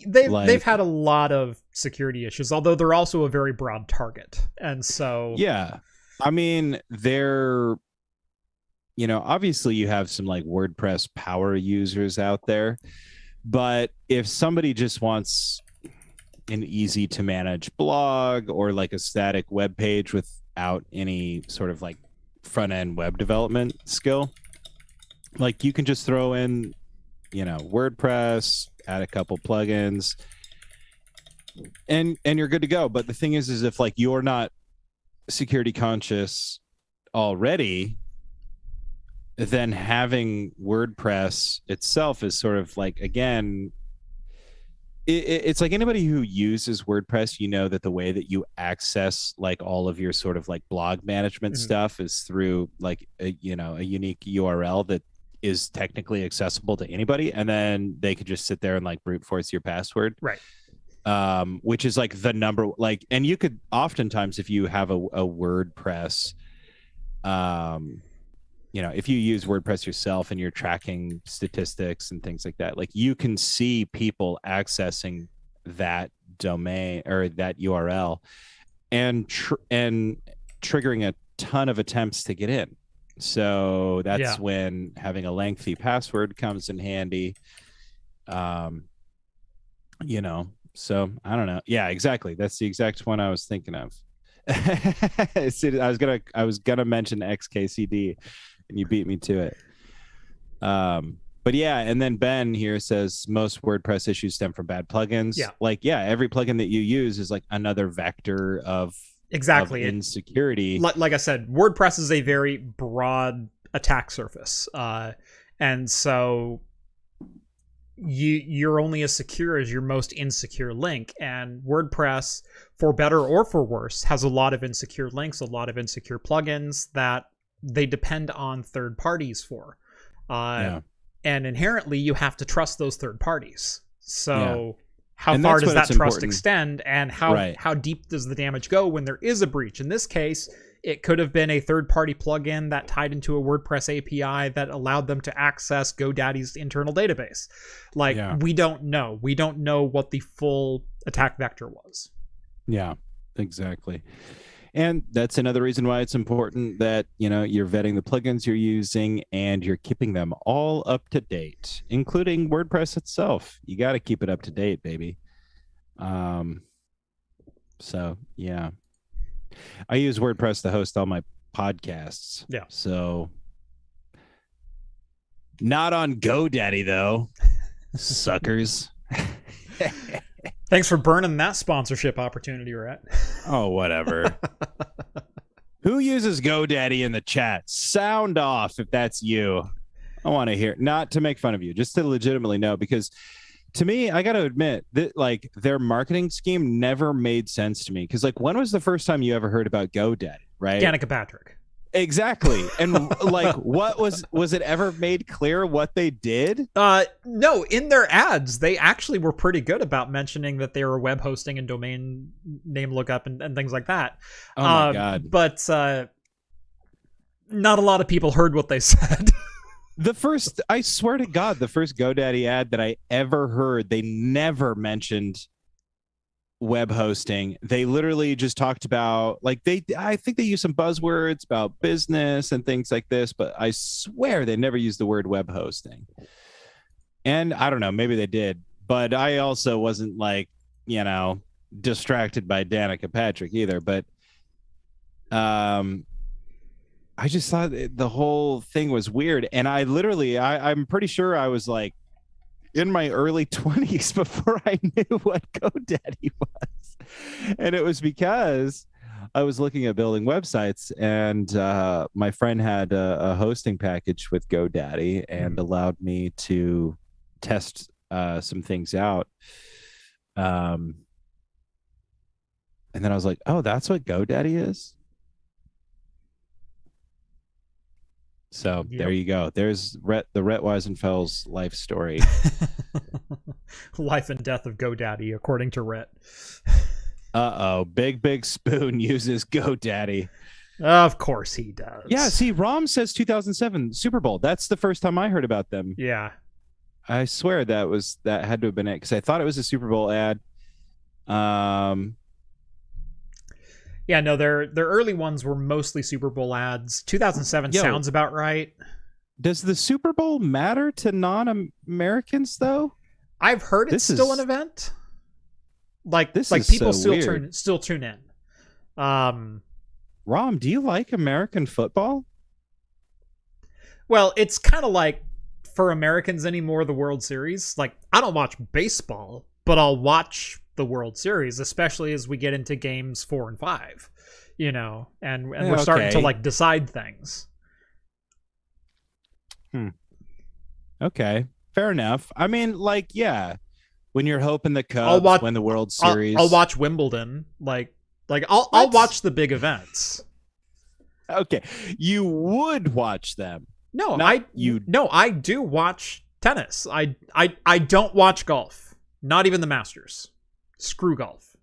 They've had a lot of security issues, although they're also a very broad target. And so yeah, I mean, they're, you know, obviously you have some like WordPress power users out there, but if somebody just wants an easy to manage blog or like a static web page without any sort of like front end web development skill, like you can just throw in, you know, WordPress, add a couple plugins, and you're good to go. But the thing is if like you're not security conscious already, then having WordPress itself is sort of like, again, it's like anybody who uses WordPress, you know that the way that you access like all of your sort of like blog management stuff is through like a, you know, a unique URL that is technically accessible to anybody, and then they could just sit there and like brute force your password, right? Which is like the number, like, and you could oftentimes, if you have a WordPress, you know, if you use WordPress yourself and you're tracking statistics and things like that, like you can see people accessing that domain or that URL and triggering a ton of attempts to get in. So that's when having a lengthy password comes in handy. You know, so I don't know. Yeah, exactly. That's the exact one I was thinking of. I was gonna mention XKCD, and you beat me to it. But yeah, and then Ben here says most WordPress issues stem from bad plugins. Yeah, like every plugin that you use is like another vector of insecurity. Like I said, WordPress is a very broad attack surface, and so you're only as secure as your most insecure link, and WordPress, for better or for worse, has a lot of insecure links, a lot of insecure plugins that they depend on third parties for. And inherently you have to trust those third parties. So how far does that trust extend, and how deep does the damage go when there is a breach? In this case, it could have been a third-party plugin that tied into a WordPress API that allowed them to access GoDaddy's internal database. Like, we don't know. We don't know what the full attack vector was. Yeah, exactly. And that's another reason why it's important that, you know, you're vetting the plugins you're using and you're keeping them all up to date, including WordPress itself. You got to keep it up to date, baby. So, yeah. I use WordPress to host all my podcasts. Yeah. So not on GoDaddy though. Suckers. Thanks for burning that sponsorship opportunity, Rhett. Oh, whatever. Who uses GoDaddy in the chat? Sound off if that's you. I want to hear, not to make fun of you, just to legitimately know, because to me, I got to admit that like their marketing scheme never made sense to me. Because like, when was the first time you ever heard about GoDaddy? Right? Danica Patrick. Exactly. And like, what was it ever made clear what they did? No, in their ads, they actually were pretty good about mentioning that they were web hosting and domain name lookup and things like that. Oh my God. But not a lot of people heard what they said. I swear to God, the first GoDaddy ad that I ever heard, they never mentioned web hosting. They literally just talked about like I think they used some buzzwords about business and things like this, but I swear they never used the word web hosting. And I don't know, maybe they did, but I also wasn't like, you know, distracted by Danica Patrick either. But I just thought the whole thing was weird. And I'm pretty sure I was like in my early 20s before I knew what GoDaddy was. And it was because I was looking at building websites, and my friend had a hosting package with GoDaddy and allowed me to test some things out. And then I was like, oh, that's what GoDaddy is? So there you go. There's the Rhett Weisenfeld's life story. Life and death of GoDaddy, according to Rhett. Big Spoon uses GoDaddy. Of course he does. Yeah, see, Rom says 2007 Super Bowl. That's the first time I heard about them. Yeah. I swear that had to have been it, because I thought it was a Super Bowl ad. Yeah, no, their early ones were mostly Super Bowl ads. 2007 sounds about right. Does the Super Bowl matter to non-Americans though? I've heard it's still an event. Like people still tune in. Rom, do you like American football? Well, it's kind of like, for Americans anymore, the World Series. Like, I don't watch baseball, but I'll watch the World Series, especially as we get into games 4 and 5, and we're starting to like decide things. Okay, fair enough. I mean, like, yeah, when you're hoping the Cubs win the World Series, I'll watch Wimbledon. I'll watch the big events. Okay, you would watch them. No, I do watch tennis. I don't watch golf. Not even the Masters. Screw golf.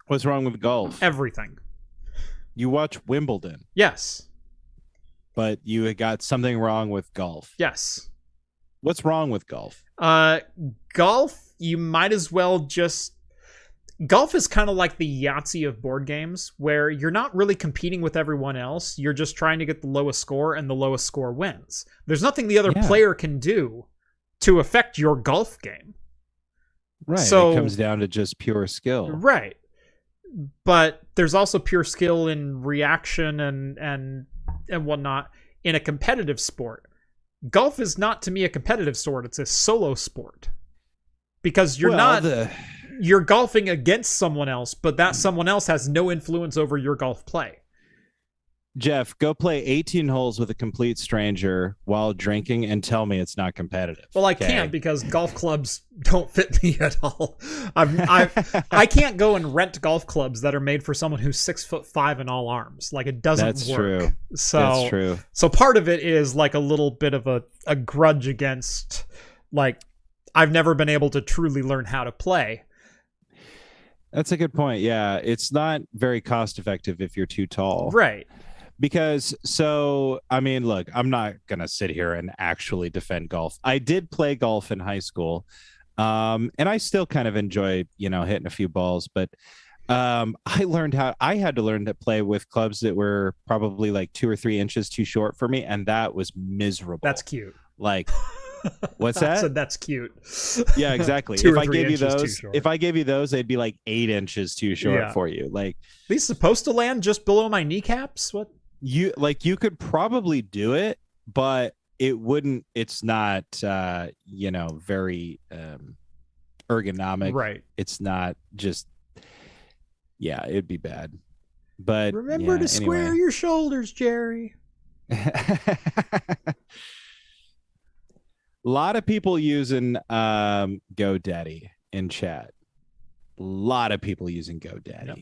What's wrong with golf? Everything. You watch Wimbledon. Yes. But you got something wrong with golf. Yes. What's wrong with golf? Golf, you might as well just... Golf is kind of like the Yahtzee of board games, where you're not really competing with everyone else. You're just trying to get the lowest score, and the lowest score wins. There's nothing the other player can do to affect your golf game. Right. So it comes down to just pure skill. Right. But there's also pure skill in reaction and whatnot in a competitive sport. Golf is not, to me, a competitive sport. It's a solo sport. Because you're golfing against someone else, but that someone else has no influence over your golf play. Jeff, go play 18 holes with a complete stranger while drinking and tell me it's not competitive. Well, I can't, because golf clubs don't fit me at all. I can't go and rent golf clubs that are made for someone who's 6'5" in all arms. Like, it doesn't work. That's true. That's true. So part of it is like a little bit of a grudge against, like, I've never been able to truly learn how to play. That's a good point. Yeah, it's not very cost effective if you're too tall. Right. Because, I mean, look, I'm not going to sit here and actually defend golf. I did play golf in high school, and I still kind of enjoy, hitting a few balls. But I had to learn to play with clubs that were probably like 2 or 3 inches too short for me, and that was miserable. That's cute. Like, what's that? I said that's cute. Yeah, exactly. If I gave you those, they'd be like 8 inches too short for you. Like, these supposed to land just below my kneecaps? What? You could probably do it, but it's not very ergonomic. Right. It's not just, it'd be bad. But remember to square your shoulders, Jerry. A lot of people using GoDaddy in chat. A lot of people using GoDaddy. Yep.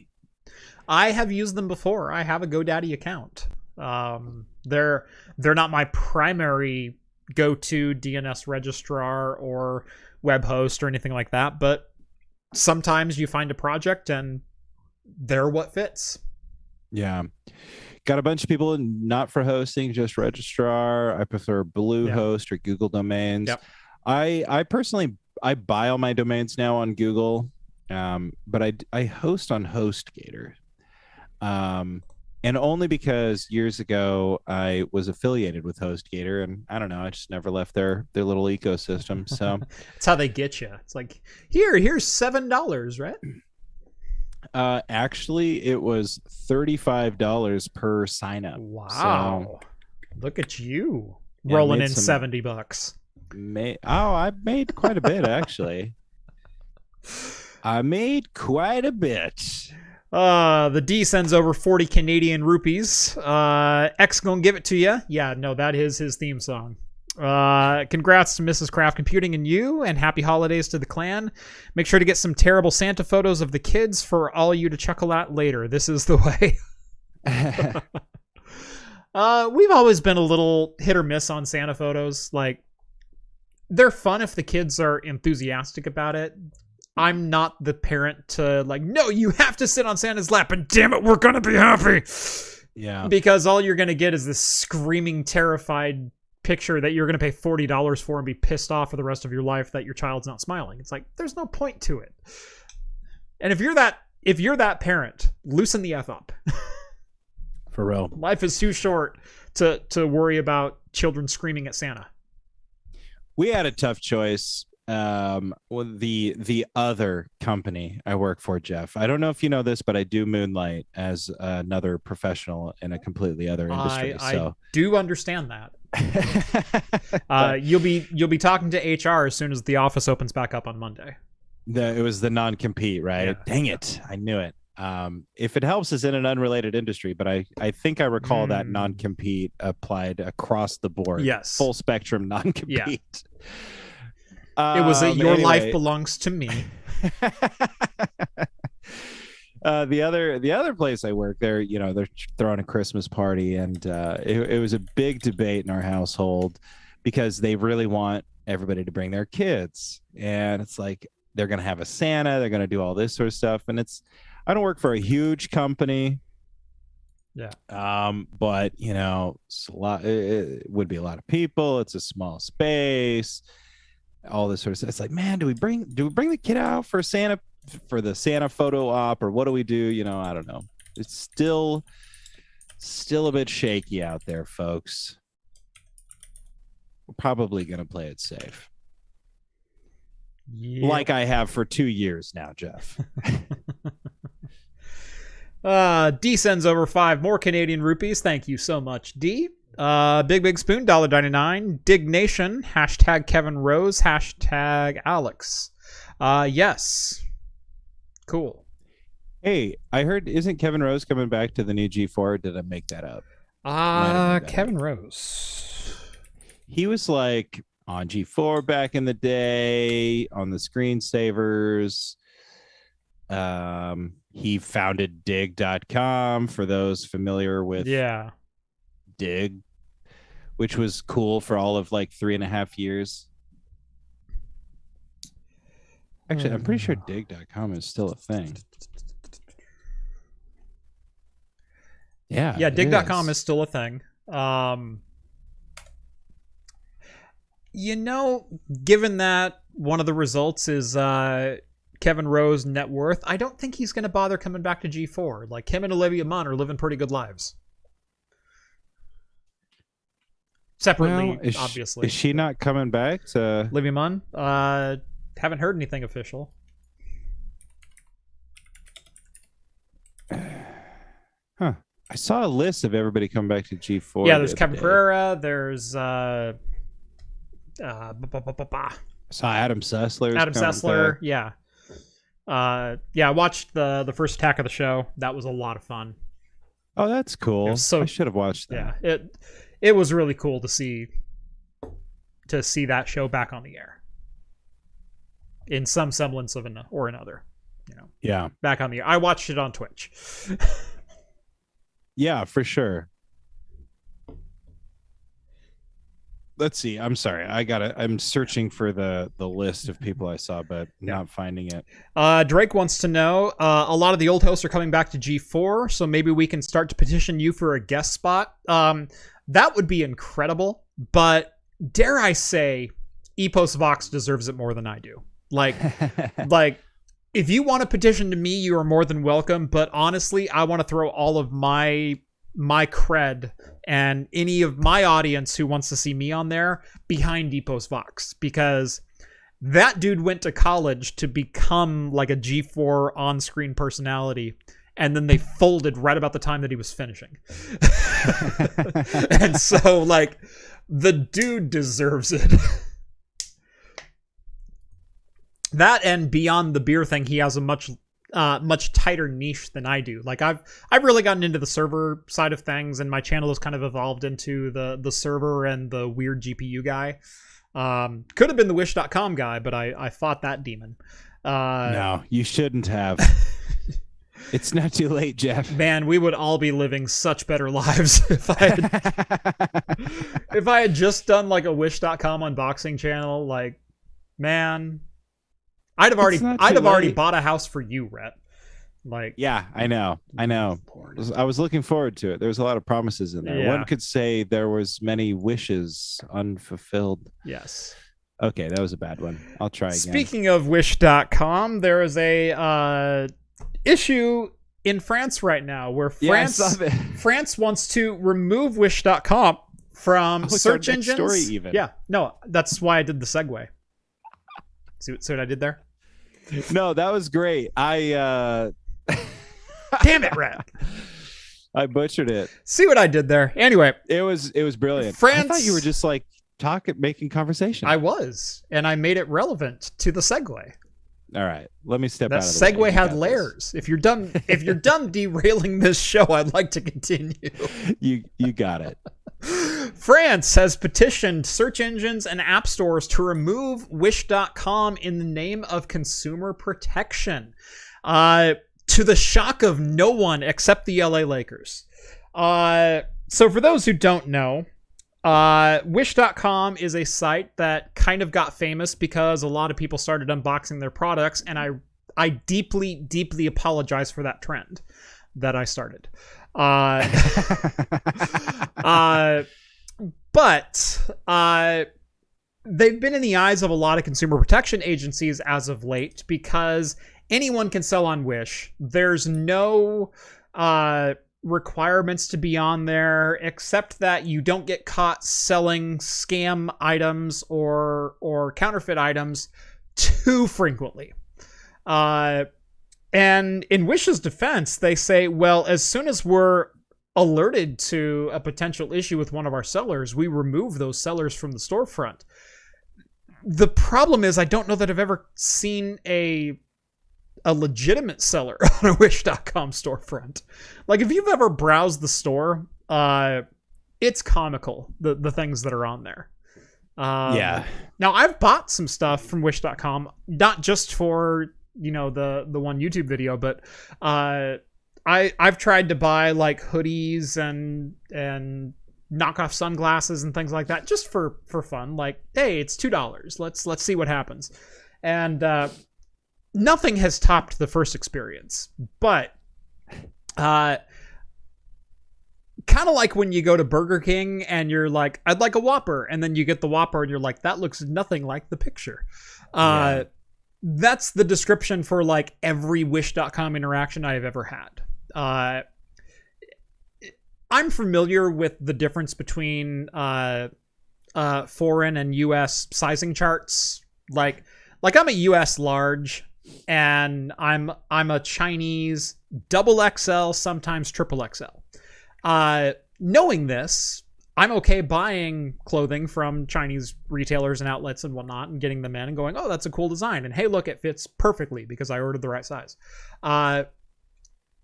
I have used them before. I have a GoDaddy account. They're not my primary go-to DNS registrar or web host or anything like that, but sometimes you find a project and they're what fits. Yeah. Got a bunch of people not for hosting, just registrar. I prefer Bluehost or Google Domains. Yep. I personally buy all my domains now on Google, but I host on HostGator. And only because years ago I was affiliated with HostGator, and I don't know, I just never left their little ecosystem. So that's how they get you. It's like, here's $7, right? Actually, it was $35 per sign up. Wow. So, look at you rolling in $70. I made quite a bit actually. I made quite a bit. The D sends over 40 Canadian rupees. X gonna give it to you. Yeah, no, that is his theme song. Congrats to Mrs. Craft Computing and you, and happy holidays to the clan. Make sure to get some terrible Santa photos of the kids for all you to chuckle at later. This is the way. We've always been a little hit or miss on Santa photos. Like, they're fun if the kids are enthusiastic about it. I'm not the parent to like, no, you have to sit on Santa's lap and damn it, we're going to be happy. Yeah. Because all you're going to get is this screaming, terrified picture that you're going to pay $40 for and be pissed off for the rest of your life that your child's not smiling. It's like, there's no point to it. And if you're that parent, loosen the F up. For real. Life is too short to worry about children screaming at Santa. We had a tough choice. With the other company I work for, Jeff. I don't know if you know this, but I do moonlight as another professional in a completely other industry. I do understand that. You'll be talking to HR as soon as the office opens back up on Monday. It was the non-compete, right? Yeah. Dang it. I knew it. If it helps, it's in an unrelated industry, but I think I recall that non-compete applied across the board. Yes. Full spectrum non-compete. Yeah. It was your life belongs to me. The other place I work, they're throwing a Christmas party, and it was a big debate in our household because they really want everybody to bring their kids, and it's like they're gonna have a Santa, they're gonna do all this sort of stuff, and I don't work for a huge company. Yeah. But it's a lot. It would be a lot of people. It's a small space. All this sort of stuff. It's like, man, do we bring the kid out for the Santa photo op, or what do we do? I don't know. It's still a bit shaky out there, folks. We're probably gonna play it safe. Yep. Like I have for 2 years now, Jeff. D sends over 5 more Canadian rupees. Thank you so much, D. Big Spoon, $1.99. Dignation, hashtag Kevin Rose, hashtag Alex. Yes. Cool. Hey, I heard, isn't Kevin Rose coming back to the new G4? Or did I make that up? Kevin Rose. He was like on G4 back in the day, on the screensavers. He founded dig.com for those familiar with Dig, which was cool for all of like 3.5 years. Actually, I'm pretty sure dig.com is still a thing. Yeah, dig.com is still a thing. Given that one of the results is Kevin Rose net worth, I don't think he's going to bother coming back to G4. Like, him and Olivia Munn are living pretty good lives. Separately, obviously. Is she not coming back to Olivia Munn? Haven't heard anything official. Huh. I saw a list of everybody coming back to G4. Yeah, there's Kevin Pereira. There's I saw Adam Sessler. Adam Sessler, yeah. I watched the first attack of the show. That was a lot of fun. Oh, that's cool. So I should have watched that. Yeah, it was really cool to see that show back on the air in some semblance of another. Yeah, back on the air. I watched it on Twitch. Yeah, for sure. Let's see. I'm sorry. I'm searching for the list of people I saw, but not finding it. Drake wants to know, a lot of the old hosts are coming back to G4, so maybe we can start to petition you for a guest spot. That would be incredible, but dare I say, Epos Vox deserves it more than I do. Like, if you want to petition to me, you are more than welcome, but honestly, I want to throw all of my cred and any of my audience who wants to see me on there behind Epos Vox, because that dude went to college to become like a G4 on-screen personality, and then they folded right about the time that he was finishing. And so, like, the dude deserves it. That and beyond the beer thing, he has a much tighter niche than I do. Like I've really gotten into the server side of things, and my channel has kind of evolved into the server and the weird GPU guy. Could have been the wish.com guy, but I fought that demon. No, you shouldn't have. It's not too late, Jeff. Man, we would all be living such better lives if I had just done like a wish.com unboxing channel. Like, man, I'd have already bought a house for you, Rhett. Like, yeah, I know. I was looking forward to it. There was a lot of promises in there. Yeah. One could say there was many wishes unfulfilled. Yes. Okay, that was a bad one. I'll try again. Speaking of wish.com, there is a issue in France right now where France wants to remove wish.com from search engines. Story even. Yeah, no, that's why I did the segue. See what I did there? No, that was great. Damn it, Rhett. I butchered it. See what I did there? Anyway, it was brilliant. France, I thought you were just like making conversation. I was, and I made it relevant to the segue. All right, let me step that out of the the segue way. had layers. If you're done derailing this show, I'd like to continue. You got it. France has petitioned search engines and app stores to remove wish.com in the name of consumer protection, to the shock of no one except the LA Lakers. So for those who don't know, wish.com is a site that kind of got famous because a lot of people started unboxing their products, and I deeply, deeply apologize for that trend that I started. But they've been in the eyes of a lot of consumer protection agencies as of late because anyone can sell on Wish. There's no requirements to be on there except that you don't get caught selling scam items or counterfeit items too frequently. And in Wish's defense, they say, well, as soon as we're alerted to a potential issue with one of our sellers, we remove those sellers from the storefront. The problem is I don't know that I've ever seen a legitimate seller on a wish.com storefront. Like, if you've ever browsed the store, it's comical, the things that are on there. Yeah. Now, I've bought some stuff from wish.com, not just for, the one YouTube video, but I've tried to buy like hoodies and knockoff sunglasses and things like that just for fun. Like, hey, it's $2. Let's see what happens. And nothing has topped the first experience, but kind of like when you go to Burger King and you're like, I'd like a Whopper, and then you get the Whopper and you're like, that looks nothing like the picture. Yeah. That's the description for like every wish.com interaction I have ever had. I'm familiar with the difference between foreign and US sizing charts. Like I'm a US large, and I'm a Chinese double XL, sometimes triple XL. Knowing this, I'm okay buying clothing from Chinese retailers and outlets and whatnot and getting them in and going, oh, that's a cool design. And hey, look, it fits perfectly because I ordered the right size.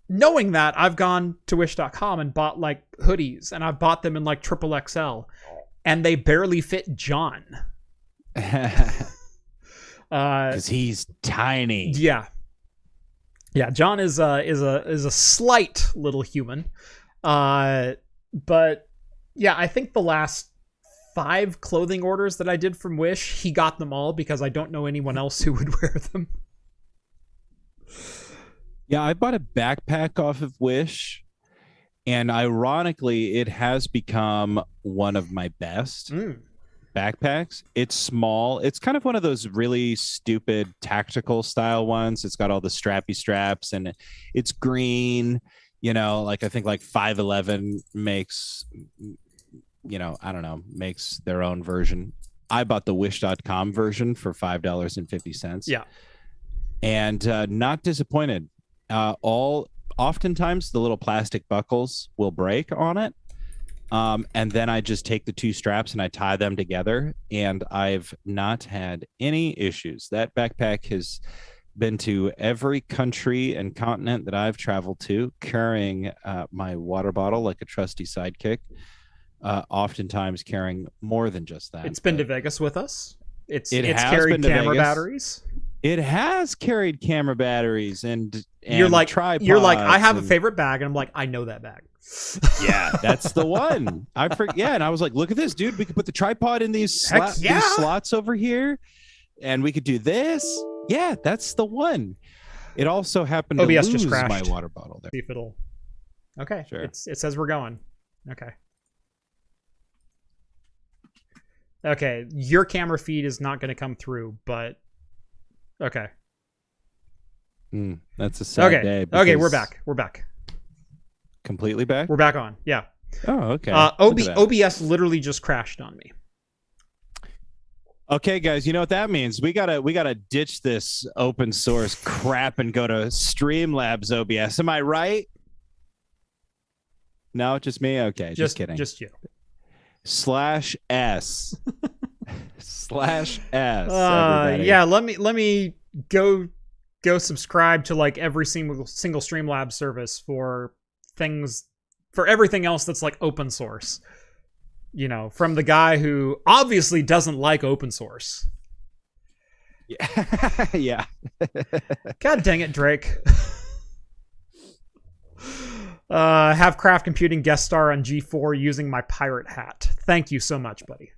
Knowing that, I've gone to wish.com and bought like hoodies, and I've bought them in like triple XL, and they barely fit John. Because he's tiny. Yeah. John is a slight little human. But yeah, I think the last 5 clothing orders that I did from Wish, he got them all because I don't know anyone else who would wear them. Yeah, I bought a backpack off of Wish, and ironically, it has become one of my best backpacks. It's small. It's kind of one of those really stupid tactical style ones. It's got all the strappy straps, and it's green. Like I think like 511 makes, I don't know, makes their own version. I bought the wish.com version for $5.50. Yeah. And not disappointed. Oftentimes the little plastic buckles will break on it, And then I just take the two straps and I tie them together, and I've not had any issues. That backpack has been to every country and continent that I've traveled to, carrying my water bottle like a trusty sidekick, oftentimes carrying more than just that. It's been to Vegas with us. It's has carried been to camera Vegas. Batteries. It has carried camera batteries and you're like tripods. You're like, I have a favorite bag, and I'm like, I know that bag. Yeah, that's the one. And I was like, look at this, dude. We could put the tripod in these slots over here, and we could do this. Yeah, that's the one. It also happened to OBS lose just crashed. my water bottle there. See if it'll. Okay, sure. It says we're going. Okay, your camera feed is not going to come through, but okay. That's a sad day. Okay, we're back. Completely back? We're back on. Yeah. Oh, okay. OBS literally just crashed on me. Okay, guys, you know what that means? We gotta ditch this open source crap and go to Streamlabs OBS. Am I right? No, just me? Okay, just kidding. Just you. /s. /s. Yeah, let me go subscribe to like every single Streamlabs service for everything else that's like open source. You know, from the guy who obviously doesn't like open source. Yeah. Yeah. God dang it, Drake. Have Craft Computing guest star on G4 using my pirate hat. Thank you so much, buddy.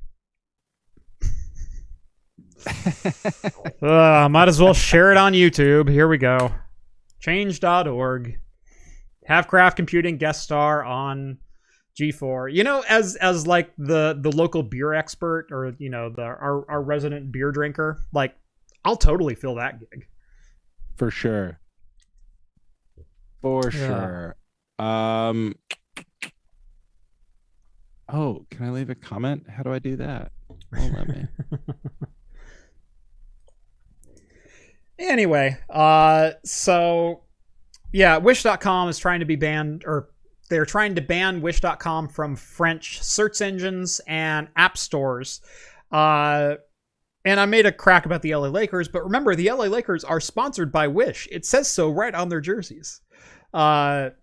Might as well share it on YouTube. Here we go. Change.org. Have Craft Computing guest star on G4. You know, as like the local beer expert, or you know, our resident beer drinker, like I'll totally fill that gig. For sure. Sure. Oh, can I leave a comment? How do I do that? Won't let me. Anyway, so yeah, Wish.com is trying to be banned, or they're trying to ban Wish.com from French search engines and app stores. And I made a crack about the LA Lakers, but remember, the LA Lakers are sponsored by Wish. It says so right on their jerseys. And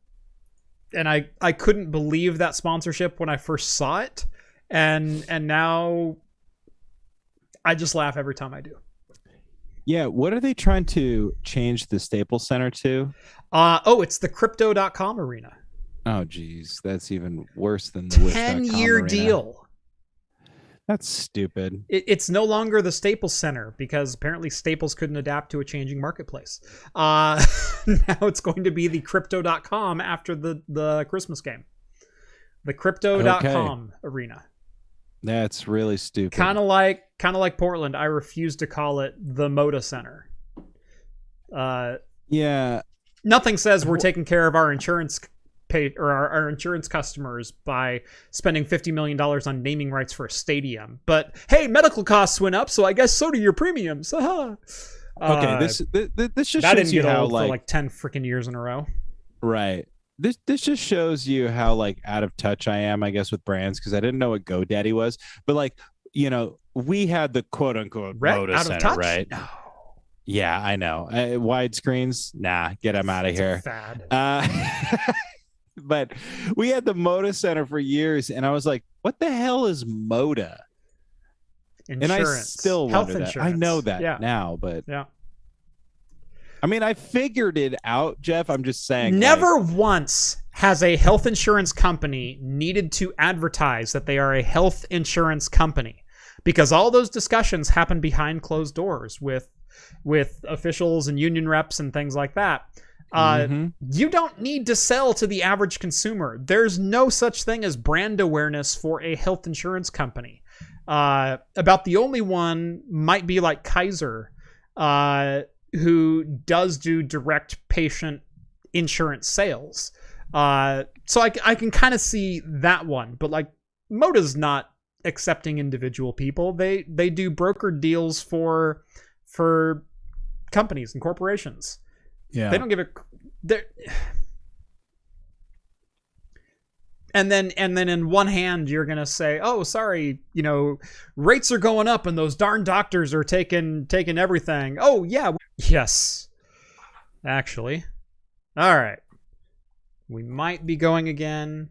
I couldn't believe that sponsorship when I first saw it. And now I just laugh every time I do. Yeah, what are they trying to change the Staples Center to? It's the crypto.com arena. Oh, geez. That's even worse than the Wish.com 10-year arena. deal. That's stupid. It's no longer the Staples Center because apparently Staples couldn't adapt to a changing marketplace. Now it's going to be the crypto.com after the Christmas game. The crypto.com arena. That's really stupid. Kind of like Portland. I refuse to call it the Moda Center. Yeah. Nothing says we're taking care of our insurance our insurance customers by spending $50 million on naming rights for a stadium. But hey, medical costs went up, so I guess so do your premiums. Okay, this just shows you how for like 10 freaking years in a row. Right. This just shows you how like out of touch I am, I guess, with brands, because I didn't know what GoDaddy was. But like, you know, we had the quote unquote Moda Center, right? No. Yeah, I know. Widescreens, nah, get them out of here. Fad. But we had the Moda Center for years, and I was like, what the hell is Moda? Insurance. And I still Health wonder that. insurance. I know that now, but yeah. I mean, I figured it out, Jeff. I'm just saying. Never once has a health insurance company needed to advertise that they are a health insurance company, because all those discussions happen behind closed doors with officials and union reps and things like that. You don't need to sell to the average consumer. There's no such thing as brand awareness for a health insurance company. About the only one might be like Kaiser, who does do direct patient insurance sales. So I can kind of see that one, but like Moda's not accepting individual people. They do brokered deals for companies and corporations. Yeah. They don't give a... And then in one hand you're gonna say, "Oh, sorry, rates are going up, and those darn doctors are taking everything." Oh yeah, yes, actually. All right, we might be going again.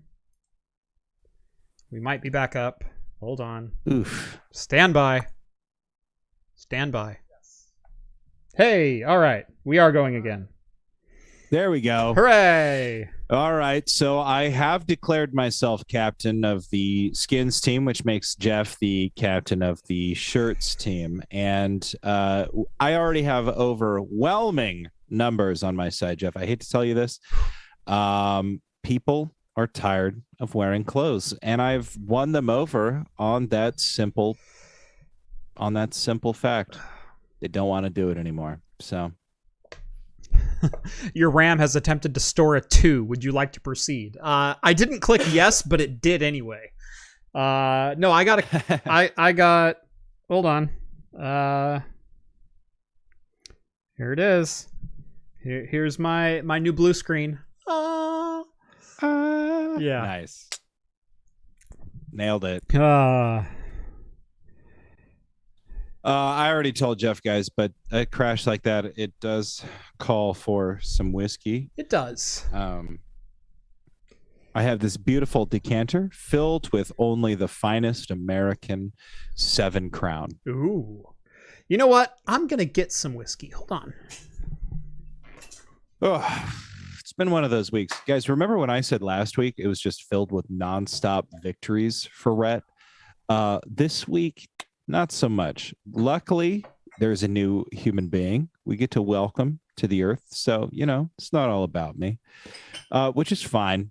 We might be back up. Hold on. Oof. Stand by. Stand by. Hey, all right, we are going again. There we go. Hooray! All right, so I have declared myself captain of the skins team, which makes Jeff the captain of the shirts team. And I already have overwhelming numbers on my side, Jeff. I hate to tell you this. People are tired of wearing clothes, and I've won them over on that simple fact. They don't want to do it anymore. So your RAM has attempted to store a 2. Would you like to proceed? I didn't click yes, but it did anyway. No, I got hold on. Here it is. Here's my new blue screen. Yeah. Nice. Nailed it. I already told Jeff, guys, but a crash like that, it does call for some whiskey. It does. I have this beautiful decanter filled with only the finest American 7 Crown. Ooh. You know what? I'm going to get some whiskey. Hold on. Oh, it's been one of those weeks. Guys, remember when I said last week it was just filled with nonstop victories for Rhett? This week, not so much. Luckily, there's a new human being we get to welcome to the earth. So, it's not all about me, which is fine.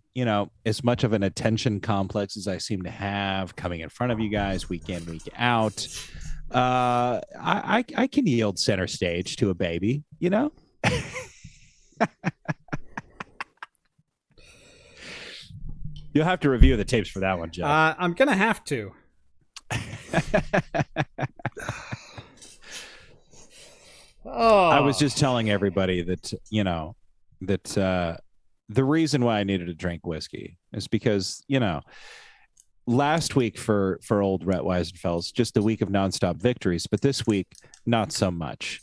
As much of an attention complex as I seem to have coming in front of you guys week in, week out, I can yield center stage to a baby, You'll have to review the tapes for that one, Jeff. I'm going to have to. I was just telling everybody that the reason why I needed to drink whiskey is because last week for old Rhett Weisenfels, just a week of nonstop victories, but this week not so much.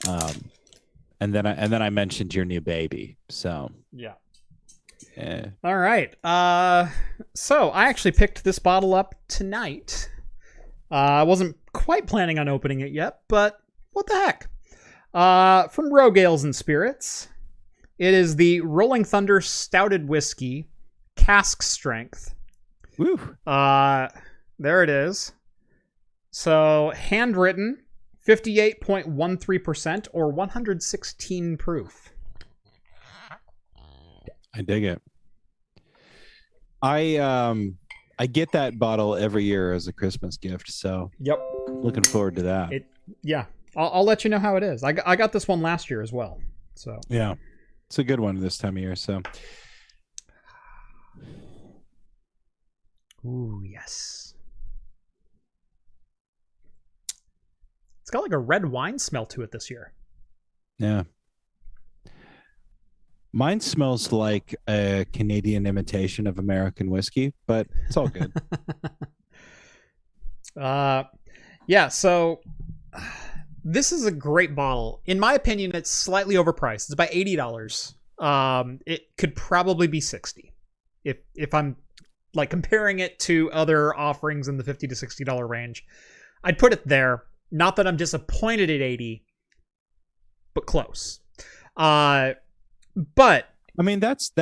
And then I mentioned your new baby, so yeah. All right. So I actually picked this bottle up tonight. I wasn't quite planning on opening it yet, but what the heck? From Rogue Ales and Spirits. It is the Rolling Thunder Stouted Whiskey, cask strength. Woo. There it is. So handwritten, 58.13% or 116 proof. I dig it. I get that bottle every year as a Christmas gift, so yep, looking forward to that. I'll let you know how it is. I got this one last year as well, so yeah, it's a good one this time of year. So, ooh, yes, it's got like a red wine smell to it this year. Yeah. Mine smells like a Canadian imitation of American whiskey, but it's all good. Yeah, so this is a great bottle. In my opinion, it's slightly overpriced. It's about $80. It could probably be $60 if I'm like comparing it to other offerings in the $50 to $60 range. I'd put it there. Not that I'm disappointed at $80, but close. But I mean, that's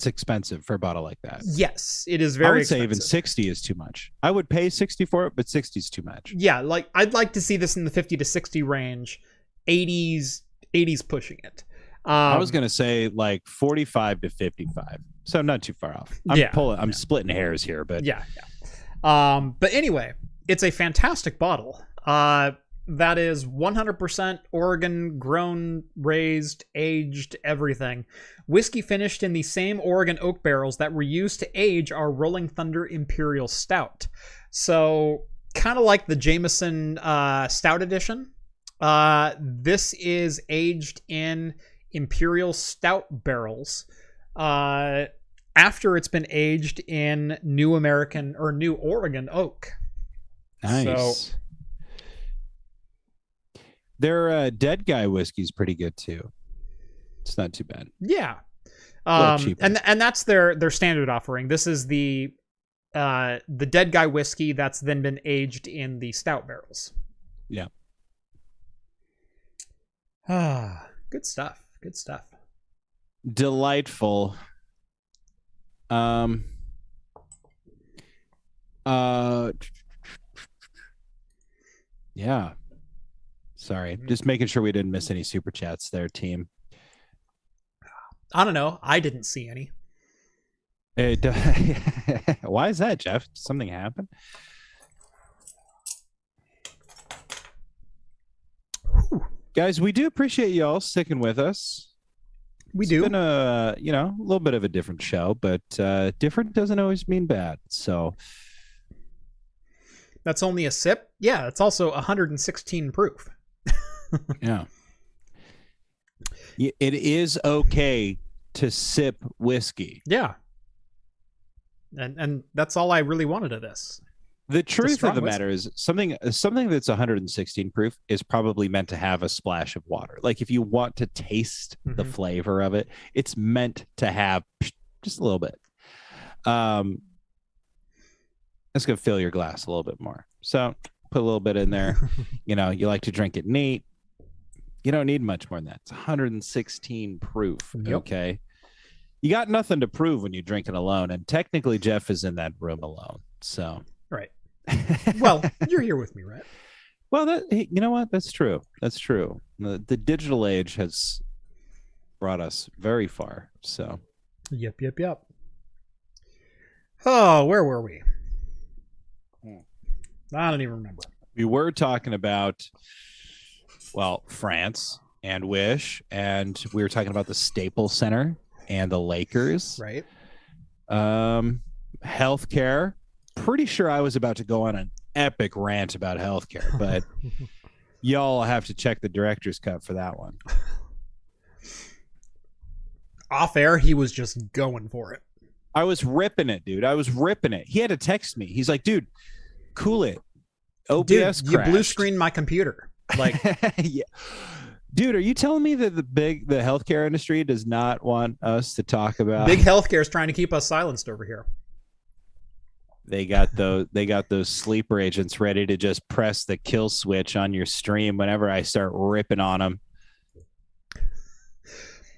expensive for a bottle like that. Yes, it is very expensive. I would say even 60 is too much. I would pay 60 for it, but 60 is too much. Yeah, like I'd like to see this in the 50 to 60 range, 80s pushing it. I was going to say like 45 to 55. So not too far off. I'm splitting hairs here, but yeah. But anyway, it's a fantastic bottle. That is 100% Oregon grown, raised, aged, everything. Whiskey finished in the same Oregon oak barrels that were used to age our Rolling Thunder Imperial Stout. So kind of like the Jameson Stout Edition. This is aged in Imperial Stout barrels. after it's been aged in New Oregon oak. Nice. So, their Dead Guy whiskey is pretty good too. It's not too bad. Yeah. A little cheaper. And that's their standard offering. This is the Dead Guy whiskey that's then been aged in the stout barrels. Yeah. Good stuff. Good stuff. Delightful. Yeah. Sorry. Just making sure we didn't miss any super chats there, team. I don't know. I didn't see any. Why is that, Jeff? Did something happen? Whew. Guys, we do appreciate y'all sticking with us. It's been a little bit of a different show, but different doesn't always mean bad. So that's only a sip. Yeah, it's also 116 proof. Yeah. It is okay to sip whiskey. Yeah. And that's all I really wanted of this. The truth of the matter is something that's 116 proof is probably meant to have a splash of water. Like if you want to taste the flavor of it, it's meant to have just a little bit. It's going to fill your glass a little bit more. So put a little bit in there. You like to drink it neat. You don't need much more than that. It's 116 proof. Yep. Okay. You got nothing to prove when you drink it alone. And technically Jeff is in that room alone. So. Right. Well, you're here with me, right? Well, you know what? That's true. That's true. The digital age has brought us very far. So. Yep. Oh, where were we? I don't even remember. We were talking about, France and Wish, and we were talking about the Staples Center and the Lakers. Right. Healthcare. Pretty sure I was about to go on an epic rant about healthcare, but y'all have to check the director's cut for that one. Off air, he was just going for it. I was ripping it, dude. I was ripping it. He had to text me. He's like, dude, cool it. OBS dude, you blue screened my computer. Like, yeah. Dude, are you telling me that the healthcare industry does not want us to talk about big healthcare is trying to keep us silenced over here? They got those sleeper agents ready to just press the kill switch on your stream whenever I start ripping on them.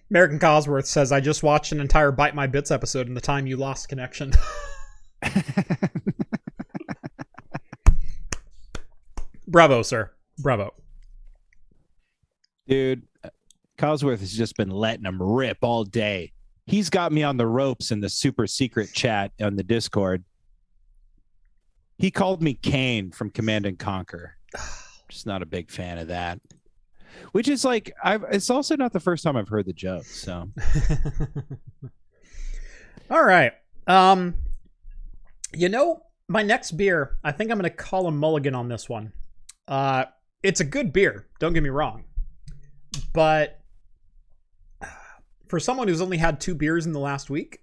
American Cosworth says, I just watched an entire Bite My Bits episode in the time you lost connection. Bravo, sir. Bravo. Dude, Cosworth has just been letting him rip all day. He's got me on the ropes in the super secret chat on the Discord. He called me Kane from Command and Conquer. Just not a big fan of that. Which is like, it's also not the first time I've heard the joke. So, all right. My next beer, I think I'm going to call a mulligan on this one. It's a good beer. Don't get me wrong, but for someone who's only had 2 beers in the last week,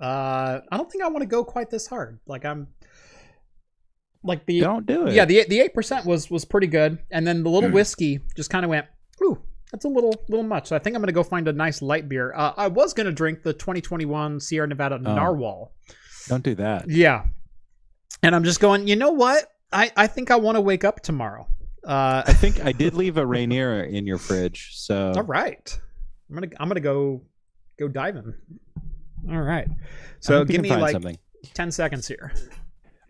I don't think I want to go quite this hard. Don't do it. Yeah, the 8% was pretty good, and then the little whiskey just kind of went, ooh, that's a little much. So I think I'm gonna go find a nice light beer. I was gonna drink the 2021 Sierra Nevada Narwhal. Don't do that. Yeah, and I'm just going. You know what? I think I want to wake up tomorrow. I think I did leave a Rainier in your fridge. So all right, I'm gonna go diving. All right, so give me like something. 10 seconds here.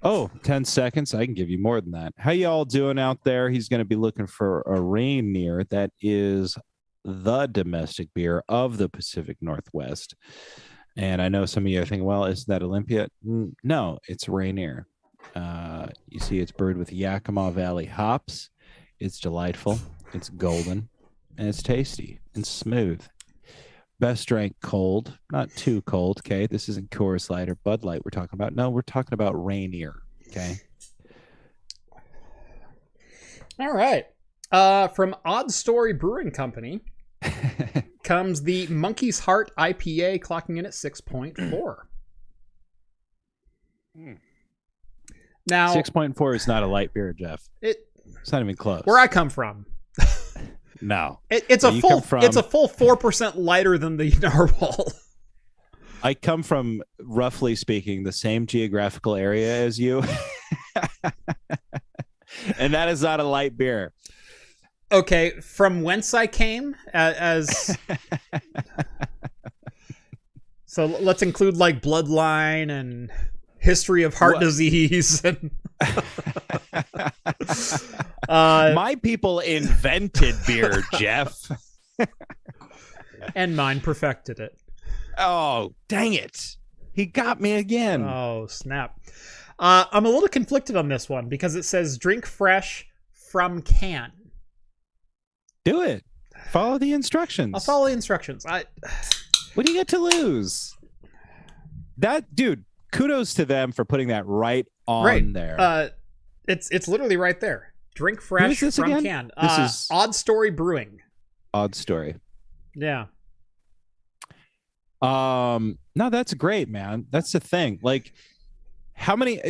Oh, 10 seconds. I can give you more than that. How y'all doing out there? He's going to be looking for a Rainier. That is the domestic beer of the Pacific Northwest. And I know some of you are thinking, well, is that Olympia? No, it's Rainier. You see it's brewed with Yakima Valley hops. It's delightful. It's golden. And it's tasty and smooth. Best drank cold, not too cold. Okay, this isn't Coors Light or Bud Light we're talking about. No, we're talking about Rainier. Okay. All right. From Odd Story Brewing Company, comes the Monkey's Heart IPA, clocking in at 6.4. Now, 6.4 is not a light beer, Jeff. It's not even close. Where I come from, no, it's a full 4% lighter than the narwhal. I come from, roughly speaking, the same geographical area as you, and that is not a light beer. Okay, from whence I came, as so let's include like bloodline and history of heart disease and my people invented beer, Jeff. And mine perfected it. Oh, dang it. He got me again. Oh, snap. I'm a little conflicted on this one because it says drink fresh from can. Do it. Follow the instructions. I'll follow the instructions. What do you get to lose? That, dude, kudos to them for putting that right on there. It's literally right there. Drink fresh from again? can. This is Odd Story Brewing. Odd Story. Yeah. No, that's great, man. That's the thing. Like, how many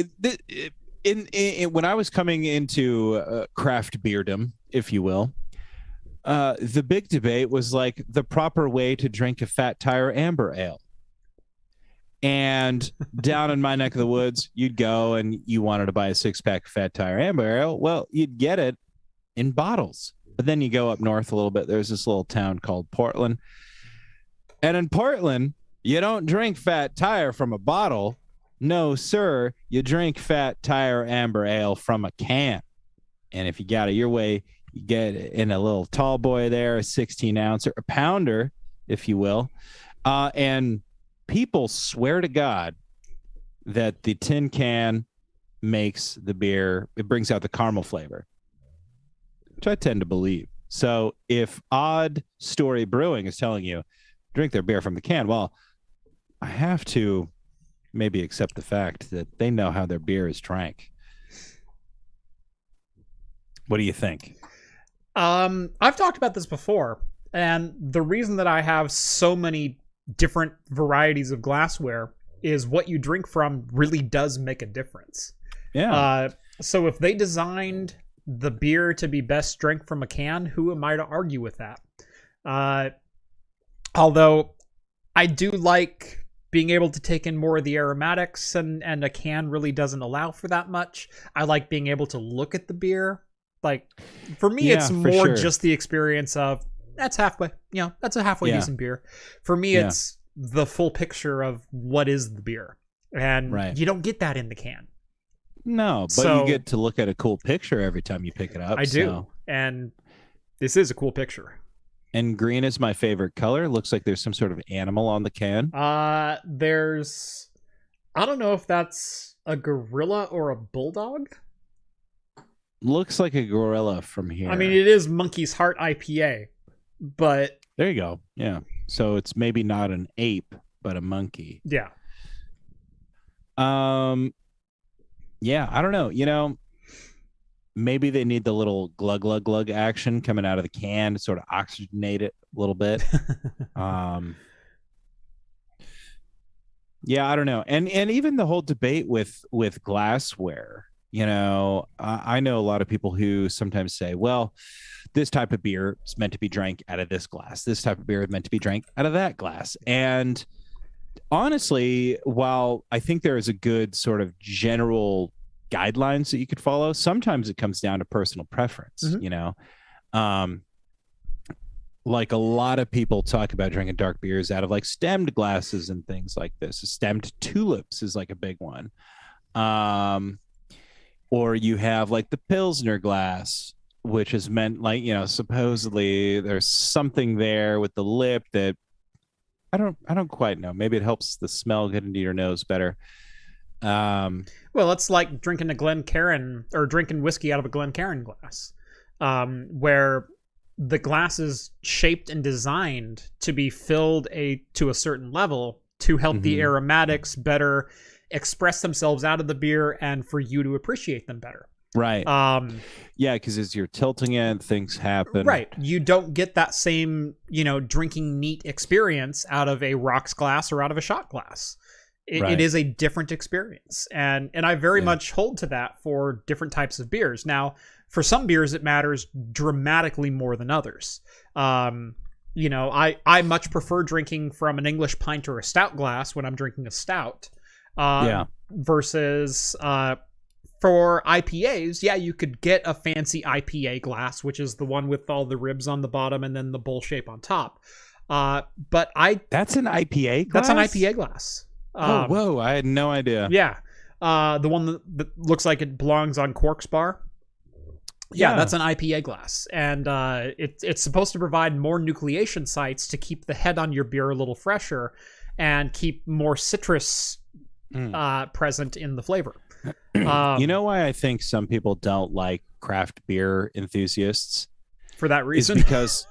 when I was coming into craft beerdom, if you will, the big debate was like the proper way to drink a Fat Tire Amber Ale. And down in my neck of the woods, you'd go and you wanted to buy a 6-pack of Fat Tire Amber Ale. Well, you'd get it in bottles. But then you go up north a little bit. There's this little town called Portland. And in Portland, you don't drink Fat Tire from a bottle. No, sir. You drink Fat Tire Amber Ale from a can. And if you got it your way, you get it in a little tall boy there, a 16 ouncer, a pounder, if you will. And people swear to God that the tin can makes the beer, it brings out the caramel flavor, which I tend to believe. So if Odd Story Brewing is telling you drink their beer from the can, well, I have to maybe accept the fact that they know how their beer is drank. What do you think? I've talked about this before, and the reason that I have so many different varieties of glassware is what you drink from really does make a difference. Yeah. So if they designed the beer to be best drank from a can, who am I to argue with that? Although I do like being able to take in more of the aromatics, and a can really doesn't allow for that much. I like being able to look at the beer. Like, for me, it's more just the experience of, that's halfway, that's a halfway decent beer. For me, it's the full picture of what is the beer. And you don't get that in the can. No, but you get to look at a cool picture every time you pick it up. I do. And this is a cool picture. And green is my favorite color. Looks like there's some sort of animal on the can. I don't know if that's a gorilla or a bulldog. Looks like a gorilla from here. I mean, it is Monkey's Heart IPA, but... There you go. Yeah. So it's maybe not an ape, but a monkey. Yeah. Yeah, I don't know. Maybe they need the little glug, glug, glug action coming out of the can to sort of oxygenate it a little bit. Yeah, I don't know. And even the whole debate with glassware. I know a lot of people who sometimes say, well, this type of beer is meant to be drank out of this glass. This type of beer is meant to be drank out of that glass. And honestly, while I think there is a good sort of general guidelines that you could follow, sometimes it comes down to personal preference. Like a lot of people talk about drinking dark beers out of like stemmed glasses and things like this. Stemmed tulips is like a big one. Or you have like the Pilsner glass, which is meant like, supposedly there's something there with the lip that I don't quite know. Maybe it helps the smell get into your nose better. Well, it's like drinking a Glencairn or drinking whiskey out of a Glencairn glass, where the glass is shaped and designed to be filled to a certain level to help the aromatics better express themselves out of the beer and for you to appreciate them better. Right. Yeah, because as you're tilting it, things happen. Right. You don't get that same, drinking neat experience out of a rocks glass or out of a shot glass. It is a different experience. And I very much hold to that for different types of beers. Now, for some beers, it matters dramatically more than others. I much prefer drinking from an English pint or a stout glass when I'm drinking a stout. Versus for IPAs, you could get a fancy IPA glass, which is the one with all the ribs on the bottom and then the bowl shape on top. That's an IPA glass? That's an IPA glass. Whoa, I had no idea. Yeah. The one that looks like it belongs on Cork's bar. Yeah, that's an IPA glass. And it's supposed to provide more nucleation sites to keep the head on your beer a little fresher and keep more citrus present in the flavor. You know why I think some people don't like craft beer enthusiasts? For that reason? Is because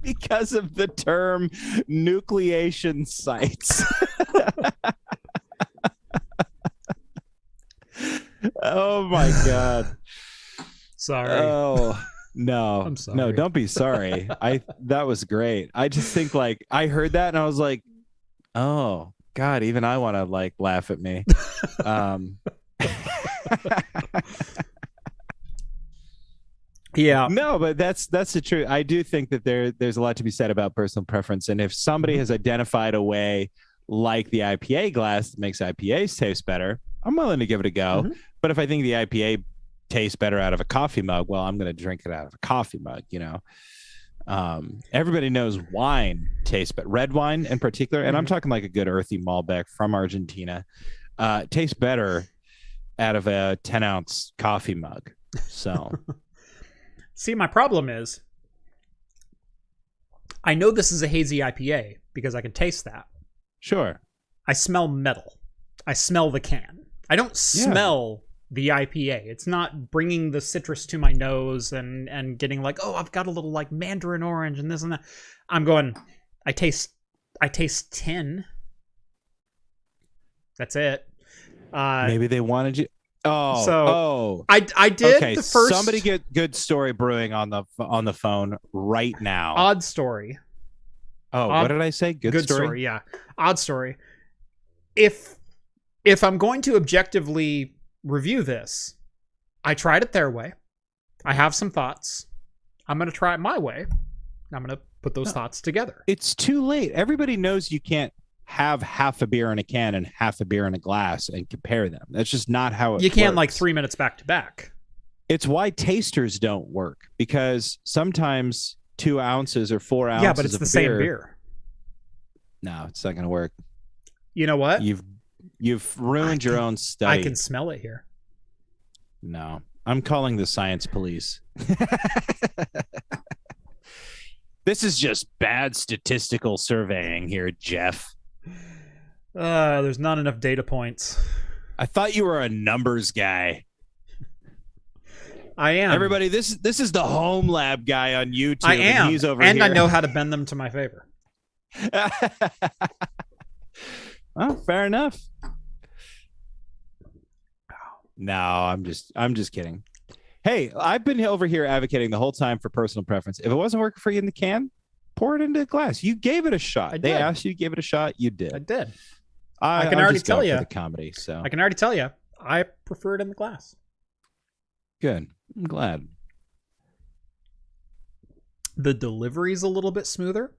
because of the term nucleation sites. Oh my God. Sorry. Oh no. I'm sorry. No, don't be sorry. That was great. I just think I heard that and I was like, oh God, even I want to laugh at me. Yeah. No, but that's the truth. I do think that there's a lot to be said about personal preference. And if somebody has identified a way like the IPA glass that makes IPAs taste better, I'm willing to give it a go. Mm-hmm. But if I think the IPA tastes better out of a coffee mug, well, I'm going to drink it out of a coffee mug, Everybody knows wine tastes better. Red wine in particular, and I'm talking like a good earthy Malbec from Argentina, tastes better out of a 10-ounce coffee mug. So, see, my problem is I know this is a hazy IPA because I can taste that. Sure. I smell metal. I smell the can. I don't smell the IPA. It's not bringing the citrus to my nose and getting I've got a little mandarin orange and this and that. I'm going, I taste tin. That's it. Maybe they wanted you. I did. Okay, the first. Somebody get Good Story Brewing on the phone right now. Odd Story. What did I say? Good story. Yeah, Odd Story. If I'm going to objectively review this, I tried it their way. I have some thoughts. I'm going to try it my way. I'm going to put those thoughts together. It's too late. Everybody knows you can't have half a beer in a can and half a beer in a glass and compare them. That's just not how it works. You can't 3 minutes back to back. It's why tasters don't work, because sometimes 2 ounces or 4 ounces. Yeah, but it's the same beer. No, it's not going to work. You know what? You've ruined your own study. I can smell it here. No, I'm calling the science police. This is just bad statistical surveying here, Jeff. There's not enough data points. I thought you were a numbers guy. I am. Everybody, this is the home lab guy on YouTube. I am. And he's over and here. I know how to bend them to my favor. Well, fair enough. No, I'm just kidding. Hey, I've been over here advocating the whole time for personal preference. If it wasn't working for you in the can, pour it into a glass. You gave it a shot. They asked you to give it a shot. You did. I did. I can already tell you the comedy. So I can already tell you, I prefer it in the glass. Good. I'm glad. The delivery's a little bit smoother.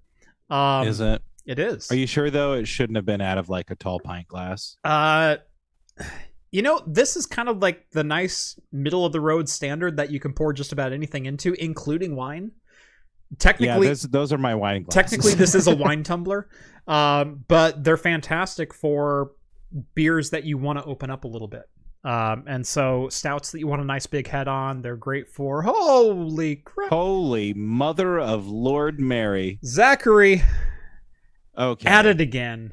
Is it? It is. Are you sure though? It shouldn't have been out of a tall pint glass. This is kind of like the nice middle of the road standard that you can pour just about anything into, including wine. Technically, those are my wine glasses. Technically, this is a wine tumbler, but they're fantastic for beers that you want to open up a little bit. And so stouts that you want a nice big head on, they're great for. Holy crap! Holy mother of Lord Mary, Zachary! Okay, at it again.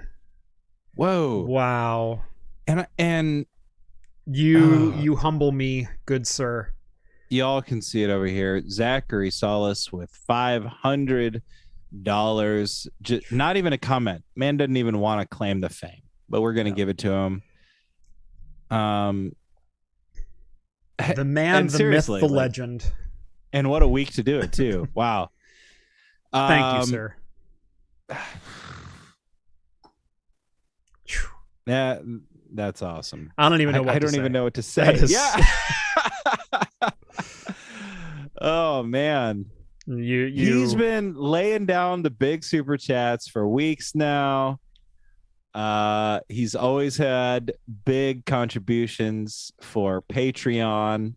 Whoa! Wow! And you humble me, good sir. Y'all can see it over here. Zachary saw us with $500. Not even a comment. Man doesn't even want to claim the fame, but we're going to give it to him. The man, the myth, the legend. And what a week to do it too. Wow. Thank you, sir. Yeah, that's awesome. I don't even know what I to don't say. even know what to say. Yeah. Oh man. He's been laying down the big super chats for weeks now. He's always had big contributions for Patreon,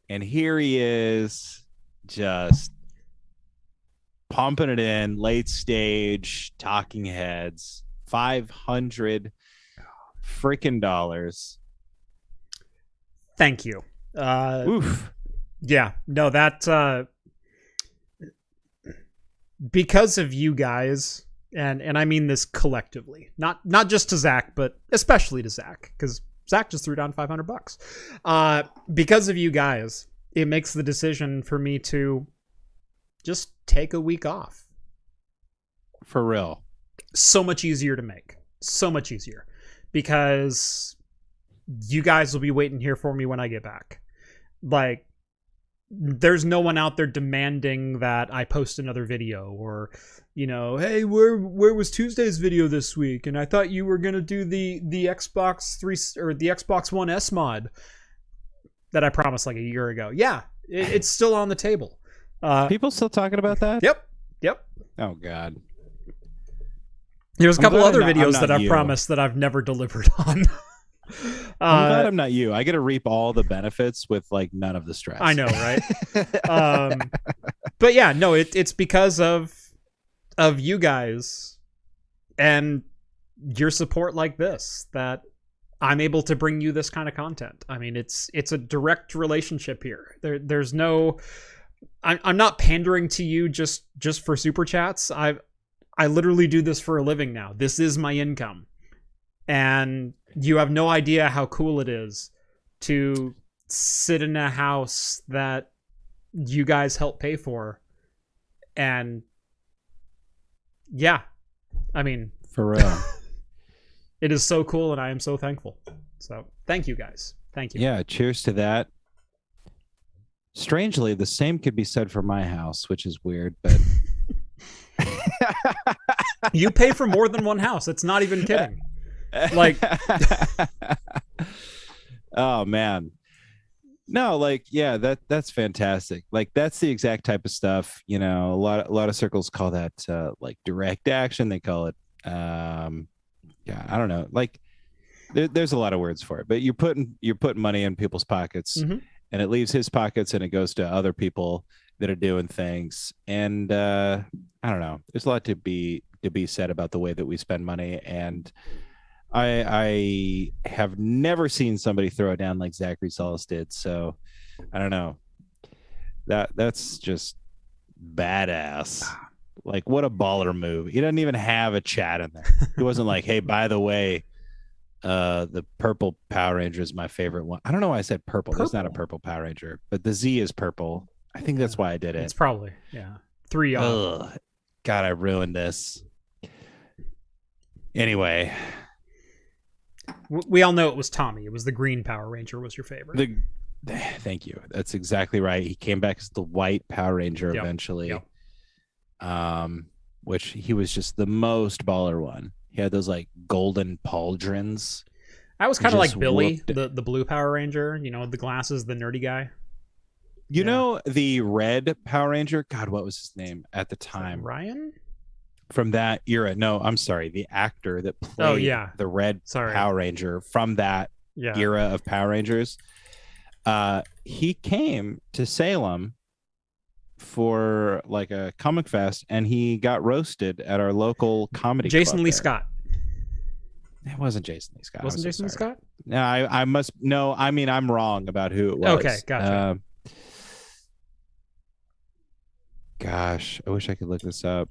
and here he is just pumping it in late stage talking heads. $500 freaking dollars. Thank you. Oof. Yeah, no, that because of you guys, and I mean this collectively, not just to Zach, but especially to Zach, because Zach just threw down $500. Because of you guys, it makes the decision for me to just take a week off. For real. So much easier to make. So much easier. Because you guys will be waiting here for me when I get back. Like, there's no one out there demanding that I post another video, or, you know, hey, where was Tuesday's video this week? And I thought you were gonna do the Xbox 3 or the Xbox One S mod that I promised like a year ago. Yeah, it's still on the table. People still talking about that? Yep. Oh God. There's a couple other videos that I've promised that I've never delivered on. I'm glad I'm not you. I get to reap all the benefits with like none of the stress. I know, right? But yeah, no, it's because of you guys and your support like this that I'm able to bring you this kind of content. I mean, it's a direct relationship here. There's no, I'm not pandering to you just for super chats. I literally do this for a living now. This is my income. And you have no idea how cool it is to sit in a house that you guys help pay for. And yeah, I mean, for real. It is so cool, and I am so thankful. So thank you guys. Thank you. Yeah, cheers to that. Strangely, the same could be said for my house, which is weird, but you pay for more than one house. It's not even kidding. Like, oh man, no, like, yeah, that's fantastic. Like, that's the exact type of stuff, you know, a lot of circles call that like direct action. They call it yeah, I don't know, like there's a lot of words for it, but you're putting money in people's pockets, mm-hmm. and it leaves his pockets and it goes to other people that are doing things. And I don't know, there's a lot to be said about the way that we spend money. And I have never seen somebody throw it down like Zachary Solis did. So I don't know, that's just badass. Like, what a baller move. He doesn't even have a chat in there. He wasn't like, hey, by the way, the purple Power Ranger is my favorite one. I don't know why I said purple. There's not a purple Power Ranger, but the Z is purple. I think that's why I did it. It's probably, yeah. 3 off. God, I ruined this. Anyway, we all know it was Tommy. It was the green Power Ranger was your favorite. Thank you. That's exactly right. He came back as the white Power Ranger eventually. Yep. Which he was just the most baller one. He had those like golden pauldrons. I was kind of like Billy, the blue Power Ranger, you know, the glasses, the nerdy guy. You know, the red Power Ranger, God, what was his name at the time? Ryan? From that era. No, I'm sorry. The actor that played the red Power Ranger from that era of Power Rangers. He came to Salem for like a comic fest, and he got roasted at our local comedy Jason club Lee there. Scott. It wasn't Jason Lee Scott. Wasn't Jason Lee Scott? No, I must. No, I mean, I'm wrong about who it was. Okay, gotcha. Gosh, I wish I could look this up.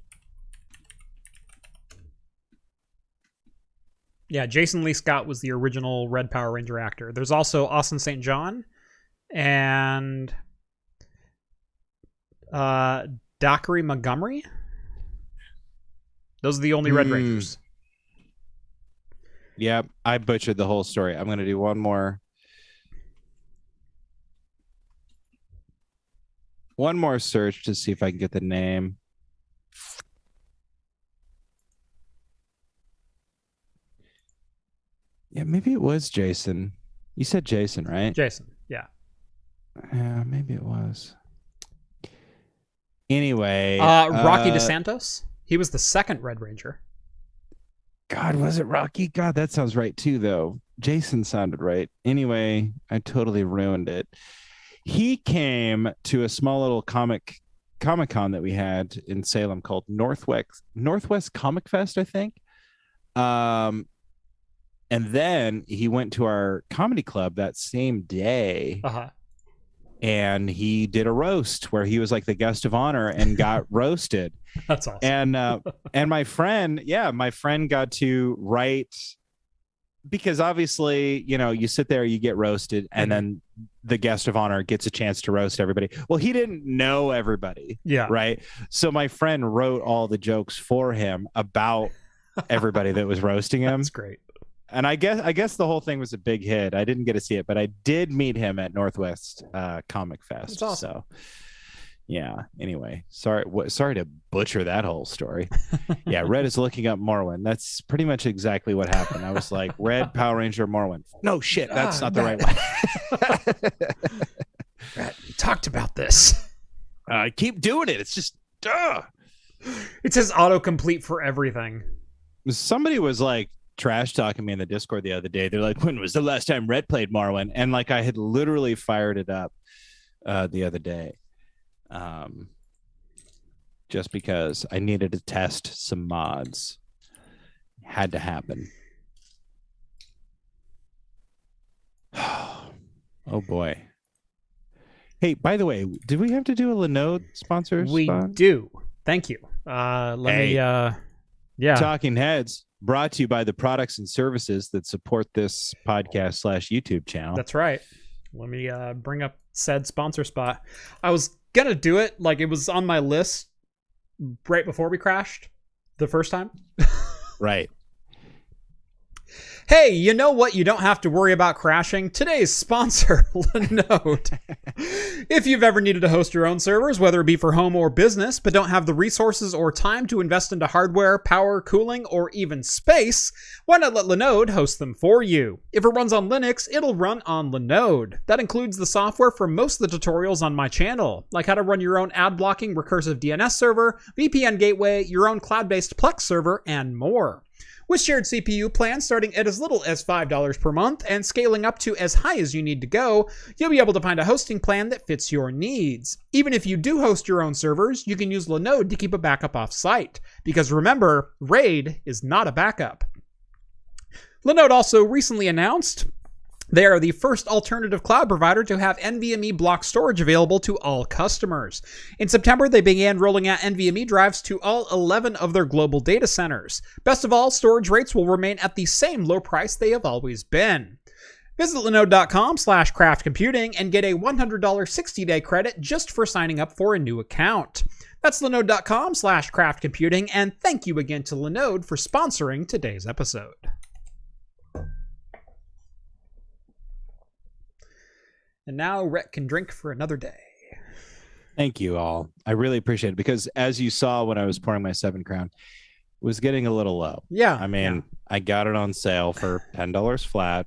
Yeah, Jason Lee Scott was the original Red Power Ranger actor. There's also Austin St. John and Dockery Montgomery. Those are the only Red Rangers. Yeah, I butchered the whole story. I'm going to do one more. one more search to see if I can get the name. Yeah, maybe it was Jason. You said Jason, right? Jason, yeah. Yeah, maybe it was. Anyway. Rocky DeSantos. He was the second Red Ranger. God, was it Rocky? God, that sounds right too, though. Jason sounded right. Anyway, I totally ruined it. He came to a small little Comic-Con that we had in Salem called Northwest Comic Fest, I think. And then he went to our comedy club that same day. And he did a roast where he was like the guest of honor and got roasted. That's awesome. And my friend got to write, because obviously, you sit there, you get roasted, and then the guest of honor gets a chance to roast everybody. Well, he didn't know everybody. Yeah. Right. So my friend wrote all the jokes for him about everybody that was roasting him. That's great. And I guess the whole thing was a big hit. I didn't get to see it, but I did meet him at Northwest Comic Fest. That's awesome. So, yeah. Anyway, sorry to butcher that whole story. Yeah, Red is looking up Morwen. That's pretty much exactly what happened. I was like, Red, Power Ranger, Morwen. No shit, that's not the right one. Red, we talked about this. I keep doing it. It's just, It says autocomplete for everything. Somebody was like, trash talking me in the Discord the other day. They're like, when was the last time Red played Morwen? And like, I had literally fired it up the other day, just because I needed to test some mods. Had to happen. Oh boy. Hey, by the way, did we have to do a Linode sponsor we spot? Do. Thank you. Yeah. Talking Heads, brought to you by the products and services that support this podcast / YouTube channel. That's right. Let me bring up said sponsor spot. I was gonna do it, like it was on my list right before we crashed the first time. Right. Hey, you know what? You don't have to worry about crashing. Today's sponsor, Linode. If you've ever needed to host your own servers, whether it be for home or business, but don't have the resources or time to invest into hardware, power, cooling, or even space, why not let Linode host them for you? If it runs on Linux, it'll run on Linode. That includes the software for most of the tutorials on my channel, like how to run your own ad-blocking recursive DNS server, VPN gateway, your own cloud-based Plex server, and more. With shared CPU plans starting at as little as $5 per month and scaling up to as high as you need to go, you'll be able to find a hosting plan that fits your needs. Even if you do host your own servers, you can use Linode to keep a backup off-site. Because remember, RAID is not a backup. Linode also recently announced they are the first alternative cloud provider to have NVMe block storage available to all customers. In September, they began rolling out NVMe drives to all 11 of their global data centers. Best of all, storage rates will remain at the same low price they have always been. Visit linode.com/craftcomputing and get a $100 60-day credit just for signing up for a new account. That's linode.com/craftcomputing, and thank you again to Linode for sponsoring today's episode. And now Rhett can drink for another day. Thank you all. I really appreciate it, because as you saw when I was pouring my 7 Crown, it was getting a little low. Yeah. I mean, I got it on sale for $10 flat.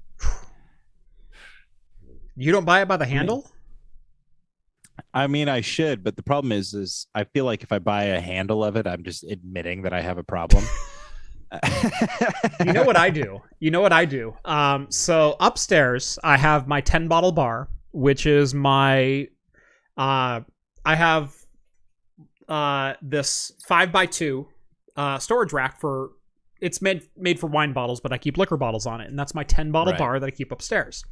You don't buy it by the handle? I mean, I should, but the problem is I feel like if I buy a handle of it, I'm just admitting that I have a problem. You know what I do? So upstairs, I have my 10-bottle bar, which is my, I have this 5x2 storage rack for, it's made for wine bottles, but I keep liquor bottles on it. And that's my 10-bottle bar that I keep upstairs.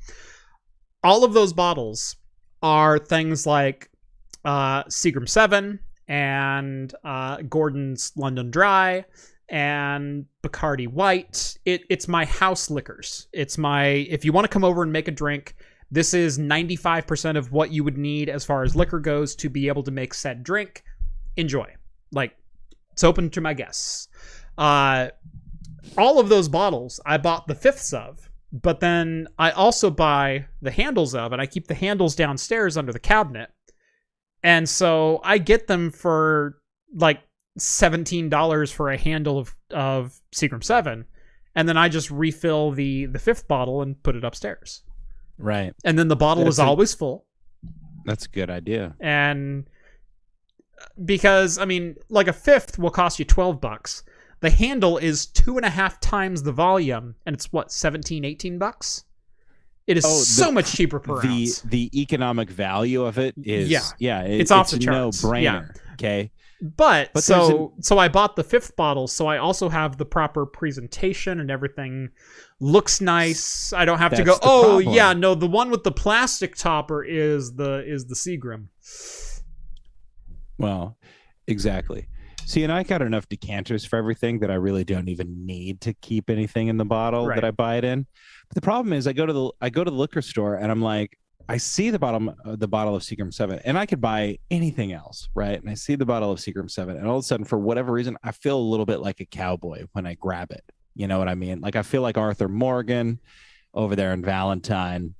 All of those bottles are things like Seagram 7 and Gordon's London Dry and Bacardi White. It's my house liquors. It's my, if you want to come over and make a drink, this is 95% of what you would need as far as liquor goes to be able to make said drink. Enjoy. Like, it's open to my guests. All of those bottles I bought the fifths of, but then I also buy the handles of, and I keep the handles downstairs under the cabinet. And so I get them for like $17 for a handle of Seagram 7. And then I just refill the fifth bottle and put it upstairs. Right. And then the bottle is always full. That's a good idea. And because, I mean, like a fifth will cost you $12. The handle is 2.5 times the volume, and it's what, 17, $18? It is so much cheaper per ounce. The economic value of it is it's off the charts. No brainer. Yeah. Okay. But so I bought the fifth bottle, so I also have the proper presentation and everything looks nice. I don't have to go, the one with the plastic topper is the Seagram. Well, exactly. See, and I got enough decanters for everything that I really don't even need to keep anything in the bottle that I buy it in. But the problem is I go to the liquor store and I'm like, I see the bottle of Seagram 7 and I could buy anything else, right? And I see the bottle of Seagram 7 and all of a sudden, for whatever reason, I feel a little bit like a cowboy when I grab it. You know what I mean? Like I feel like Arthur Morgan over there in Valentine.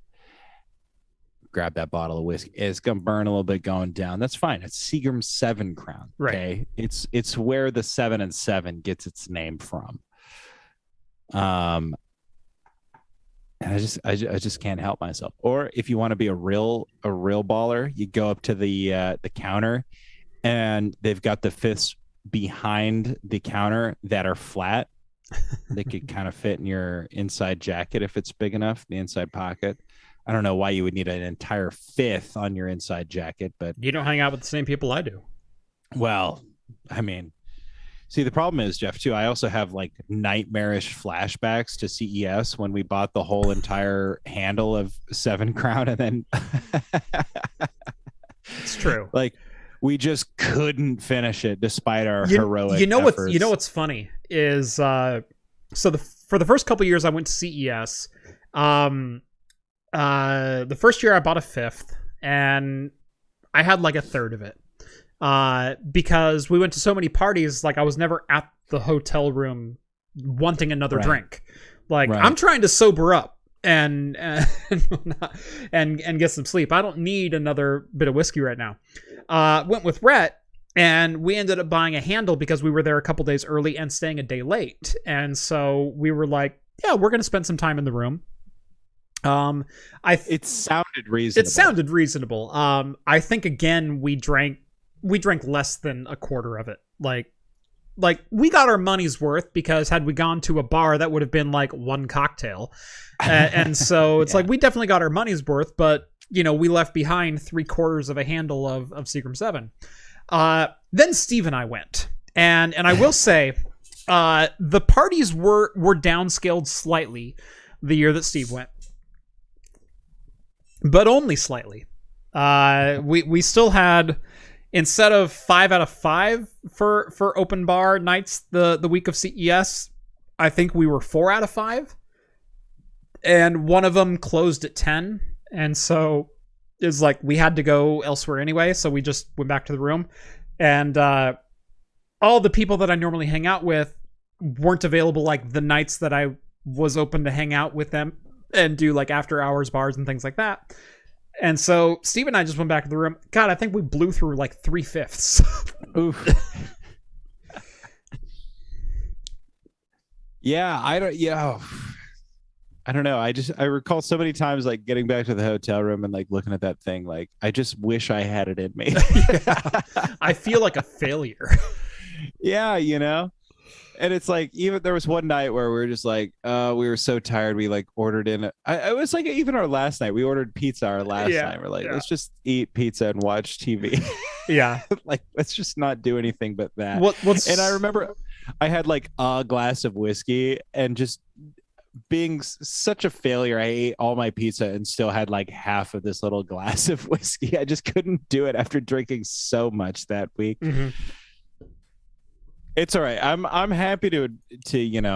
Grab that bottle of whiskey. It's gonna burn a little bit going down. That's fine. It's Seagram 7 Crown. Okay. Right. It's where the 7 and 7 gets its name from. And I just can't help myself. Or if you want to be a real baller, you go up to the counter, and they've got the fifths behind the counter that are flat. They could kind of fit in your inside jacket if it's big enough, the inside pocket. I don't know why you would need an entire fifth on your inside jacket, but you don't hang out with the same people I do. Well, I mean, see, the problem is, Jeff, too, I also have like nightmarish flashbacks to CES when we bought the whole entire handle of 7 Crown, and then it's true. Like, we just couldn't finish it despite our heroic efforts. You know what's funny is for the first couple years I went to CES, the first year I bought a fifth and I had like a third of it. Because we went to so many parties, like I was never at the hotel room wanting another drink. Like I'm trying to sober up and get some sleep. I don't need another bit of whiskey right now. Went with Rhett, and we ended up buying a handle because we were there a couple days early and staying a day late. And so we were like, yeah, we're going to spend some time in the room. It sounded reasonable. I think again, we drank less than a quarter of it. Like we got our money's worth, because had we gone to a bar, that would have been like one cocktail. And so it's like, we definitely got our money's worth, but you know, we left behind 3/4 of a handle of Seagram 7. Then Steve and I went, and I will say, the parties were downscaled slightly the year that Steve went, but only slightly. We still had, instead of 5 out of 5 for open bar nights the week of CES, I think we were 4 out of 5. And one of them closed at 10. And so it was like we had to go elsewhere anyway. So we just went back to the room. And all the people that I normally hang out with weren't available like the nights that I was open to hang out with them and do like after hours bars and things like that. And so Steve and I just went back to the room. God, I think we blew through like 3/5. Oof. Yeah, I don't know. I recall so many times like getting back to the hotel room and like looking at that thing. Like, I just wish I had it in me. Yeah. I feel like a failure. Yeah, you know? And it's like, even there was one night where we were just like, we were so tired. We like ordered in. It was like even our last night. We ordered pizza our last night. We're like, let's just eat pizza and watch TV. Yeah. Like, let's just not do anything but that. And I remember I had like a glass of whiskey, and just being such a failure, I ate all my pizza and still had like half of this little glass of whiskey. I just couldn't do it after drinking so much that week. Mm-hmm. It's all right. I'm happy to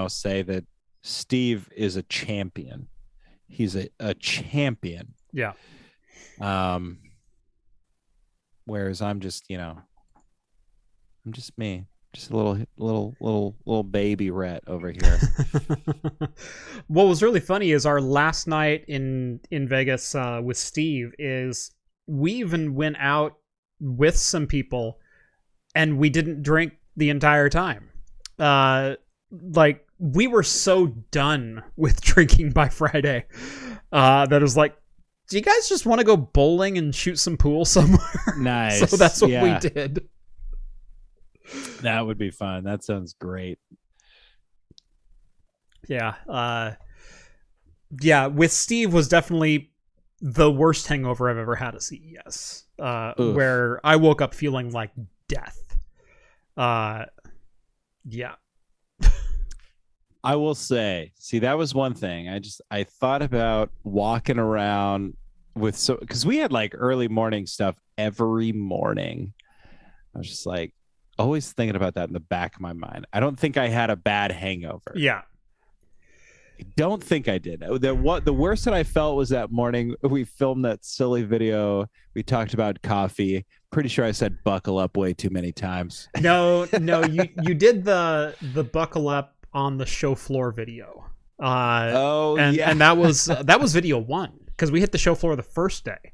say that Steve is a champion. He's a champion. Yeah. Whereas I'm just me. Just a little baby rat over here. What was really funny is our last night in Vegas with Steve is we even went out with some people, and we didn't drink the entire time. Like, we were so done with drinking by Friday that it was like, do you guys just want to go bowling and shoot some pool somewhere? Nice. So that's what we did. That would be fun. That sounds great. Yeah. Yeah, with Steve was definitely the worst hangover I've ever had at CES, where I woke up feeling like death. Yeah. I will say, see, that was one thing. I thought about walking around with, because we had like early morning stuff every morning. I was just like, always thinking about that in the back of my mind. I don't think I had a bad hangover. Yeah. I don't think I did. The worst that I felt was that morning we filmed that silly video. We talked about coffee. Pretty sure I said buckle up way too many times. No, you did the buckle up on the show floor video. And that was video 1, because we hit the show floor the first day.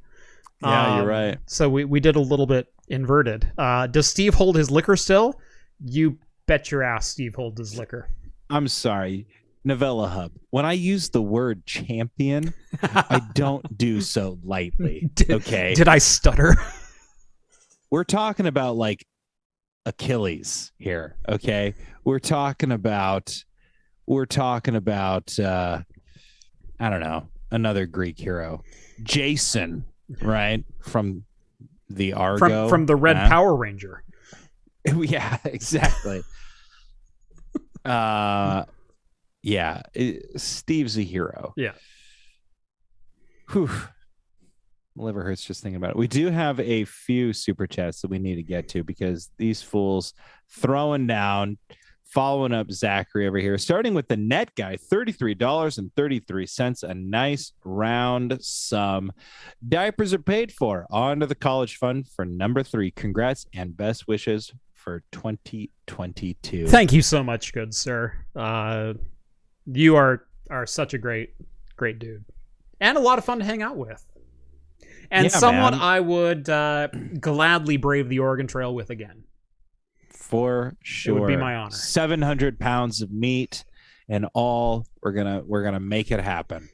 Yeah, you're right. So we did a little bit inverted. Does Steve hold his liquor still? You bet your ass Steve holds his liquor. I'm sorry, Novella Hub. When I use the word champion, I don't do so lightly. Okay. Did I stutter? We're talking about like Achilles here. Okay. We're talking about I don't know, another Greek hero, Jason, right? From the Argo, from the Red Power Ranger. Yeah, exactly. Steve's a hero. Yeah. Whew. My liver hurts just thinking about it. We do have a few super chats that we need to get to, because these fools throwing down, following up Zachary over here, starting with the net guy, $33.33, a nice round sum. Diapers are paid for. On to the college fund for number 3. Congrats and best wishes for 2022. Thank you so much, good sir. You are such a great dude, and a lot of fun to hang out with, and someone I would gladly brave the Oregon Trail with again. For sure. It would be my honor. 700 pounds of meat and all. We're gonna make it happen.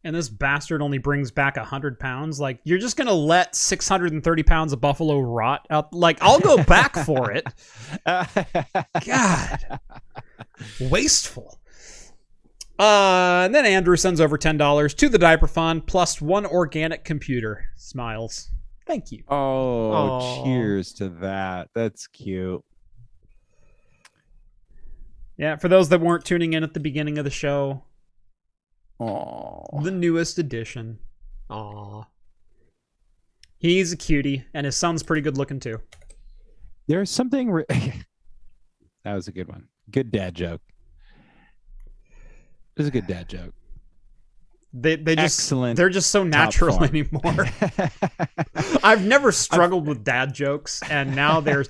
And this bastard only brings back 100 pounds. Like, you're just gonna let 630 pounds of buffalo rot out? Like, I'll go back for it. God, wasteful. And then Andrew sends over $10 to the diaper fund plus 1 organic computer. Smiles. Thank you. Oh, cheers to that. That's cute. Yeah, for those that weren't tuning in at the beginning of the show, the newest edition. Aw. He's a cutie, and his son's pretty good looking too. There's something... That was a good one. Good dad joke. It was a good dad joke. They just excellent. They're just so natural anymore. I've never struggled with dad jokes, and now there's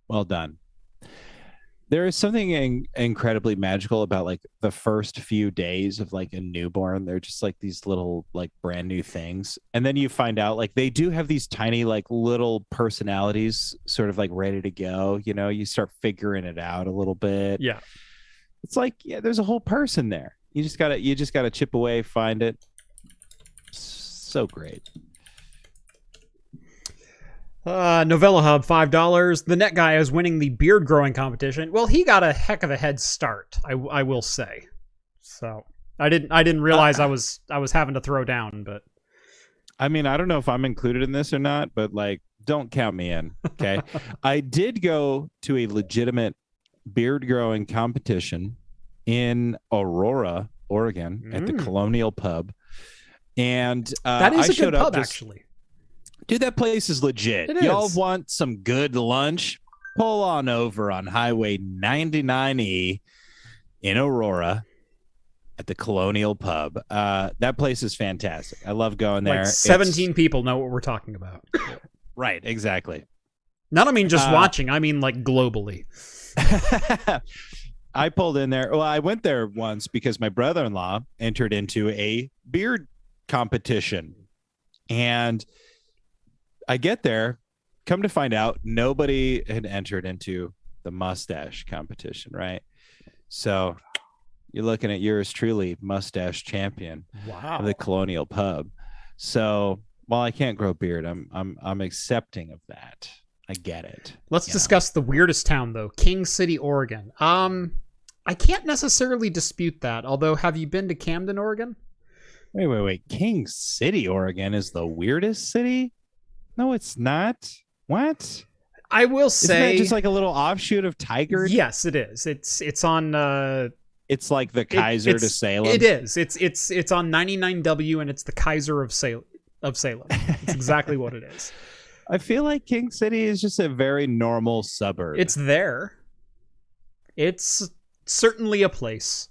well done. There is something incredibly magical about like the first few days of like a newborn. They're just like these little like brand new things, and then you find out like they do have these tiny like little personalities sort of like ready to go. You know, you start figuring it out a little bit. Yeah. It's like, yeah, there's a whole person there. You just gotta chip away, find it. So great. Novella Hub, $5. The net guy is winning the beard growing competition. Well, he got a heck of a head start, I will say. So I didn't realize I was having to throw down, but I mean, I don't know if I'm included in this or not, but like, don't count me in. Okay. I did go to a legitimate beard growing competition in Aurora, Oregon, at the Colonial Pub, and that is I a good pub, just, actually. Dude, that place is legit. It Y'all is. want some good lunch? Pull on over on Highway 99E in Aurora at the Colonial Pub. That place is fantastic. I love going there. Like 17 people know what we're talking about. Right, exactly. Not I mean just watching, I mean like globally. I pulled in there. Well, I went there once because my brother-in-law entered into a beard competition. And I get there, come to find out, nobody had entered into the mustache competition, right? So you're looking at yours truly, mustache champion of the Colonial Pub. So while I can't grow beard, I'm accepting of that. I get it. Let's discuss the weirdest town, though. King City, Oregon. I can't necessarily dispute that. Although, have you been to Camden, Oregon? Wait. King City, Oregon is the weirdest city? No, it's not. What? I will say, isn't that just like a little offshoot of Tigard? Yes, it is. It's on. It's like the Kaiser to Salem. It is. It's on 99W, and it's the Kaiser of Salem. It's exactly what it is. I feel like King City is just a very normal suburb. It's there. It's certainly a place.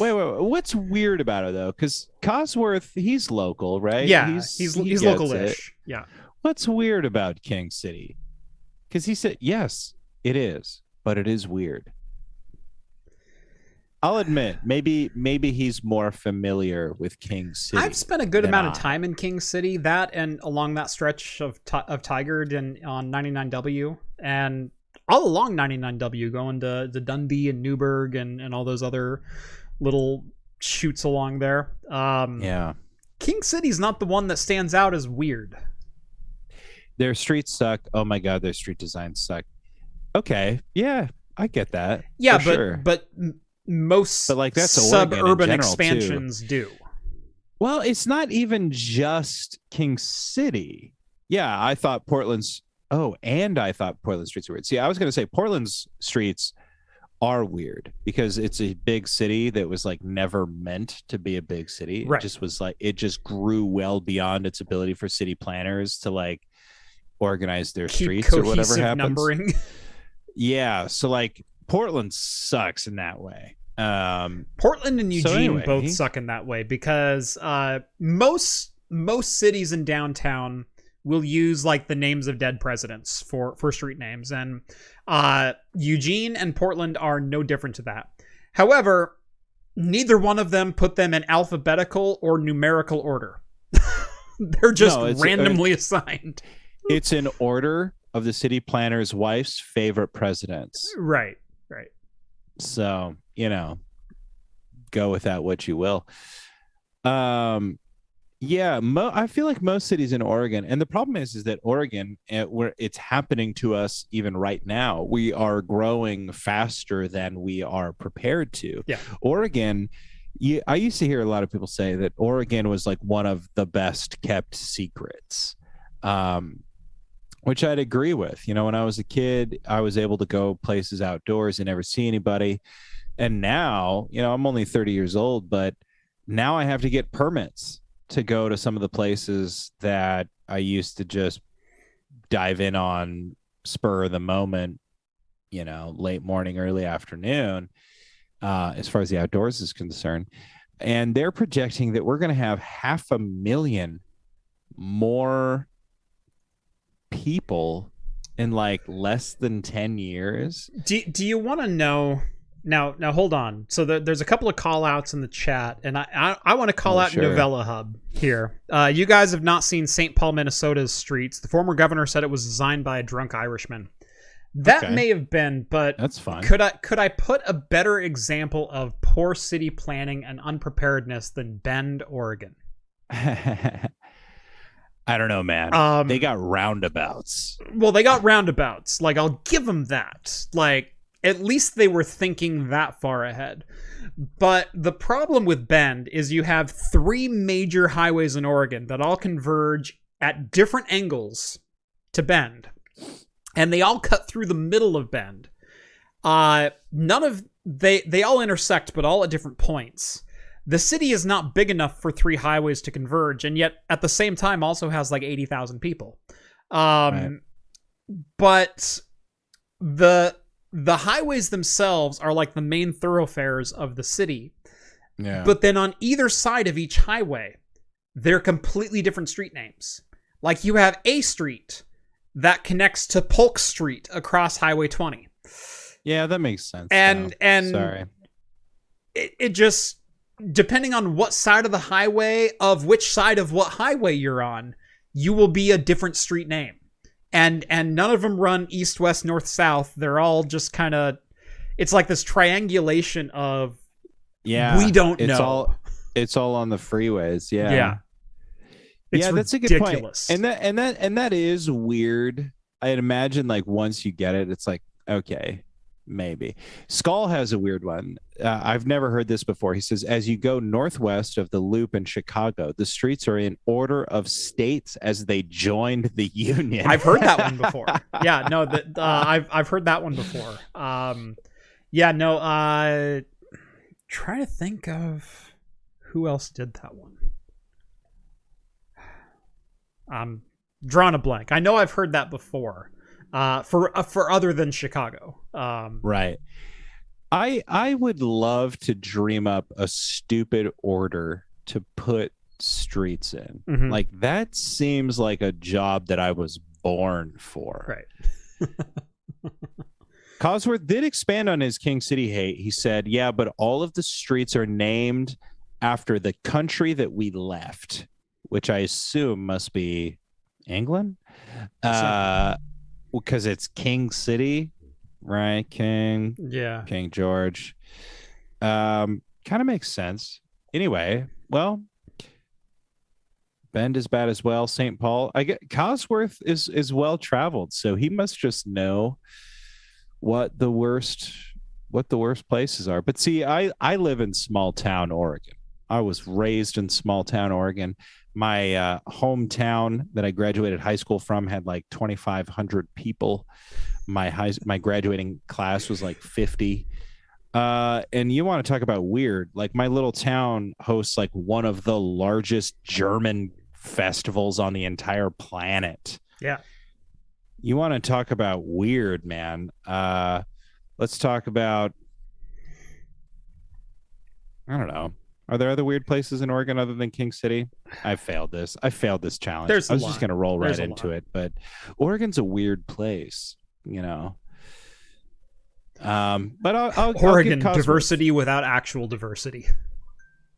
Wait. What's weird about it though? Because Cosworth, he's local, right? Yeah, he's local-ish. Yeah. What's weird about King City? Because he said, yes, it is, but it is weird. I'll admit, maybe he's more familiar with King City. I've spent a good amount of time in King City, that and along that stretch of Tigard and on 99W, and all along 99W, going to Dundee and Newburgh and all those other little shoots along there. Yeah. King City's not the one that stands out as weird. Their streets suck. Oh my God, their street designs suck. Okay, yeah, I get that. Yeah, but most like that's suburban expansions too. do. Well, it's not even just King City. Yeah, I thought Portland's. Oh, and I thought Portland streets were weird. See, I was going to say Portland's streets are weird because it's a big city that was like never meant to be a big city. Right. It just was like it just grew well beyond its ability for city planners to like organize their streets or whatever happens. Numbering. Yeah, so like Portland sucks in that way. Portland and Eugene both suck in that way because most cities in downtown will use like the names of dead presidents for street names, and Eugene and Portland are no different to that. However, neither one of them put them in alphabetical or numerical order. They're just randomly assigned. It's in order of the city planner's wife's favorite presidents. Right. So, go with that what you will. Yeah, I feel like most cities in Oregon, and the problem is that Oregon, where it's happening to us even right now, we are growing faster than we are prepared to. Yeah. Oregon, I used to hear a lot of people say that Oregon was like one of the best kept secrets, which I'd agree with. When I was a kid, I was able to go places outdoors and never see anybody. And now, I'm only 30 years old, but now I have to get permits to go to some of the places that I used to just dive in on spur of the moment, late morning, early afternoon, as far as the outdoors is concerned. And they're projecting that we're going to have 500,000 more people in like less than 10 years. Do you want to know? Now hold on. So there's a couple of call outs in the chat, and I want to call out Novella Hub here. You guys have not seen St. Paul, Minnesota's streets. The former governor said it was designed by a drunk Irishman. That may have been, but that's fine. Could I put a better example of poor city planning and unpreparedness than Bend, Oregon? I don't know, man. They got roundabouts. Well, they got roundabouts. Like, I'll give them that. Like, at least they were thinking that far ahead. But the problem with Bend is you have 3 major highways in Oregon that all converge at different angles to Bend. And they all cut through the middle of Bend. They all intersect, but all at different points. The city is not big enough for 3 highways to converge, and yet at the same time also has like 80,000 people. Right. But the highways themselves are like the main thoroughfares of the city. Yeah. But then on either side of each highway, they're completely different street names. Like you have A Street that connects to Polk Street across Highway 20. Yeah, that makes sense. And sorry. It just, depending on what side of the highway, of which side of what highway you're on, you will be a different street name. And none of them run east, west, north, south. They're all just kind of, it's like this triangulation of, we don't know. It's all on the freeways. Yeah. Yeah. It's that's ridiculous. a good point. And that is weird. I'd imagine like once you get it, it's like, okay, maybe. Skull has a weird one. I've never heard this before. He says, as you go northwest of the Loop in Chicago, the streets are in order of states as they joined the Union. I've heard that one before. Yeah, no, I've heard that one before. Trying to think of who else did that one. I'm drawing a blank. I know I've heard that before. For other than Chicago. Right. I would love to dream up a stupid order to put streets in. Mm-hmm. Like that seems like a job that I was born for. Right. Cosworth did expand on his King City hate. He said, yeah, but all of the streets are named after the country that we left, which I assume must be England. Because it's King City, right? King George. Kind of makes sense. Anyway, well, Bend is bad as well. St. Paul. I get Cosworth is well traveled, so he must just know what the worst places are. But see, I live in small town Oregon. I was raised in small town Oregon. My hometown that I graduated high school from had like 2,500 people. My graduating class was like 50. And you want to talk about weird? Like my little town hosts like one of the largest German festivals on the entire planet. Yeah. You want to talk about weird, man? Let's talk about, I don't know. Are there other weird places in Oregon other than King City? I failed this challenge. I was just going to roll right into it, but Oregon's a weird place, you know. But I'll Oregon, diversity without actual diversity.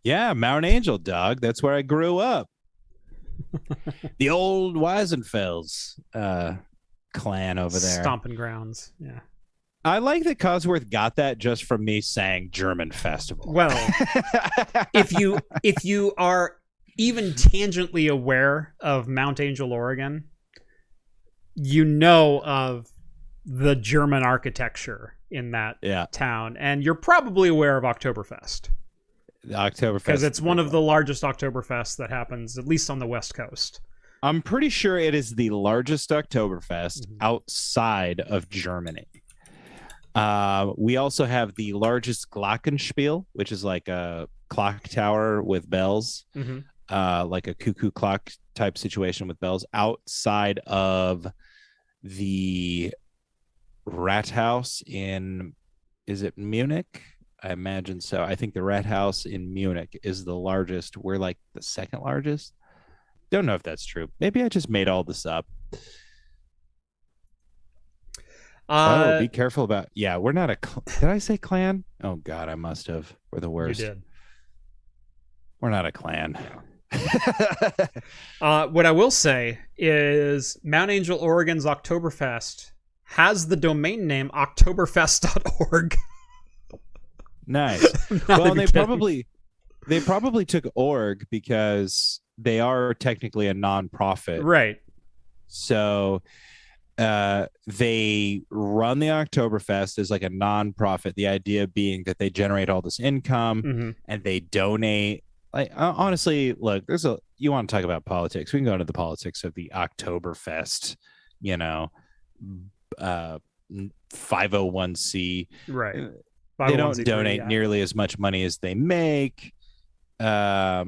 Yeah, Mount Angel, dog. That's where I grew up. The old Weisenfels clan over there. Stomping grounds, yeah. I like that Cosworth got that just from me saying German festival. Well, if you are even tangentially aware of Mount Angel, Oregon, you know of the German architecture in that town, and you're probably aware of Oktoberfest. The Oktoberfest, because it's one of the largest Oktoberfests that happens, at least on the West Coast. I'm pretty sure it is the largest Oktoberfest outside of Germany. We also have the largest Glockenspiel, which is like a clock tower with bells, like a cuckoo clock type situation with bells outside of the Rathaus in, is it Munich? I imagine so. I think the Rathaus in Munich is the largest. We're like the second largest. Don't know if that's true. Maybe I just made all this up. Be careful about. Yeah, we're not a. Did I say clan? Oh God, I must have. We're the worst. You did. We're not a clan. What I will say is Mount Angel, Oregon's Oktoberfest has the domain name Oktoberfest.org. Nice. Well, they probably took org because they are technically a nonprofit, right? So they run the Oktoberfest as like a nonprofit. The idea being that they generate all this income and they donate. Like honestly, look, you want to talk about politics? We can go into the politics of the Oktoberfest. You know, 501c. Right. They don't donate nearly as much money as they make. They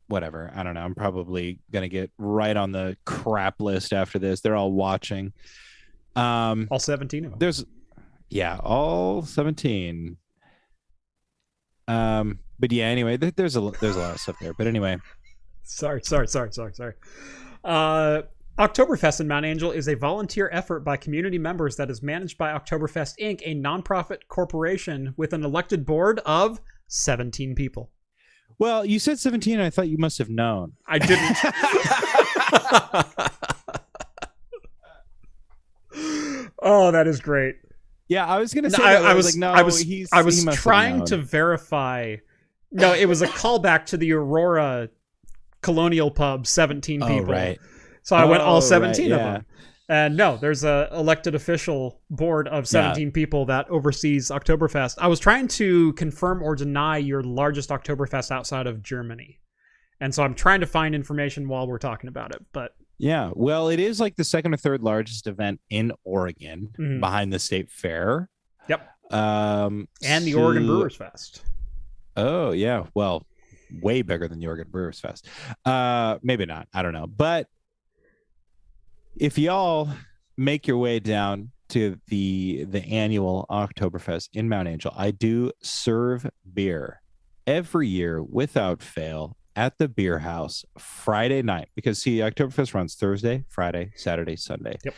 whatever. I don't know. I'm probably going to get right on the crap list after this. They're all watching. All 17 of them. All 17. But yeah, anyway, there's a lot of stuff there. But anyway. Sorry. Oktoberfest in Mount Angel is a volunteer effort by community members that is managed by Oktoberfest Inc., a nonprofit corporation with an elected board of 17 people. Well, you said 17. I thought you must have known. I didn't. Oh, that is great. Yeah, I was gonna say I was like, no, I was he must trying have to known. verify. No, it was a callback to the Aurora Colonial Pub, 17 people. Oh, right. So I went all 17 right, of them. And no, there's a elected official board of 17 people that oversees Oktoberfest. I was trying to confirm or deny your largest Oktoberfest outside of Germany. And so I'm trying to find information while we're talking about it. But yeah, well, it is like the second or third largest event in Oregon behind the state fair. Yep. And the Oregon Brewers Fest. Oh, yeah. Well, way bigger than the Oregon Brewers Fest. Maybe not. I don't know. But if y'all make your way down to the annual Oktoberfest in Mount Angel, I do serve beer every year without fail at the beer house Friday night, because see, Oktoberfest runs Thursday, Friday, Saturday, Sunday. Yep.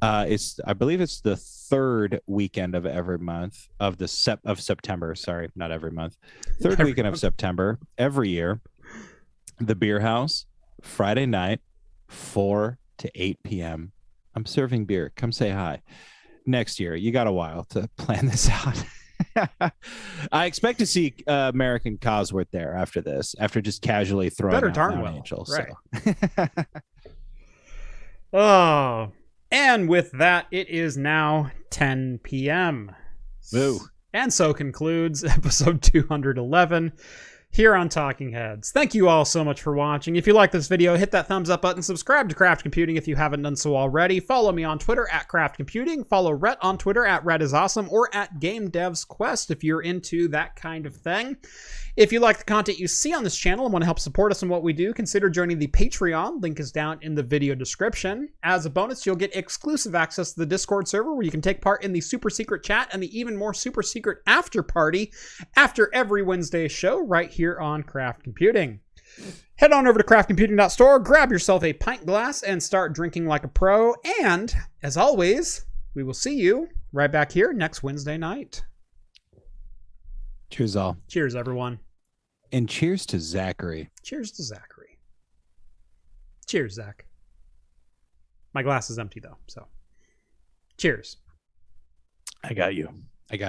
I believe it's the third weekend of every month of September. Sorry, not every month. Third weekend of September every year. The beer house Friday night, 4 to 8 p.m. I'm serving beer. Come say hi. Next year, you got a while to plan this out. I expect to see American Cosworth there after this, after just casually throwing Better out darn Mount well. Angel. Right. So. Oh, and with that, it is now 10 p.m. Woo. And so concludes episode 211 here on Talking Heads. Thank you all so much for watching. If you like this video, hit that thumbs up button, subscribe to Craft Computing if you haven't done so already. Follow me on Twitter at Craft Computing. Follow Rhett on Twitter at RhettIsAwesome or at Game Devs Quest if you're into that kind of thing. If you like the content you see on this channel and want to help support us in what we do, consider joining the Patreon. Link is down in the video description. As a bonus, you'll get exclusive access to the Discord server where you can take part in the super secret chat and the even more super secret after party after every Wednesday show right here on Craft Computing. Head on over to craftcomputing.store, grab yourself a pint glass, and start drinking like a pro. And, as always, we will see you right back here next Wednesday night. Cheers, all. Cheers, everyone. And cheers to Zachary. Cheers to Zachary. Cheers, Zach. My glass is empty, though, so cheers. I got you.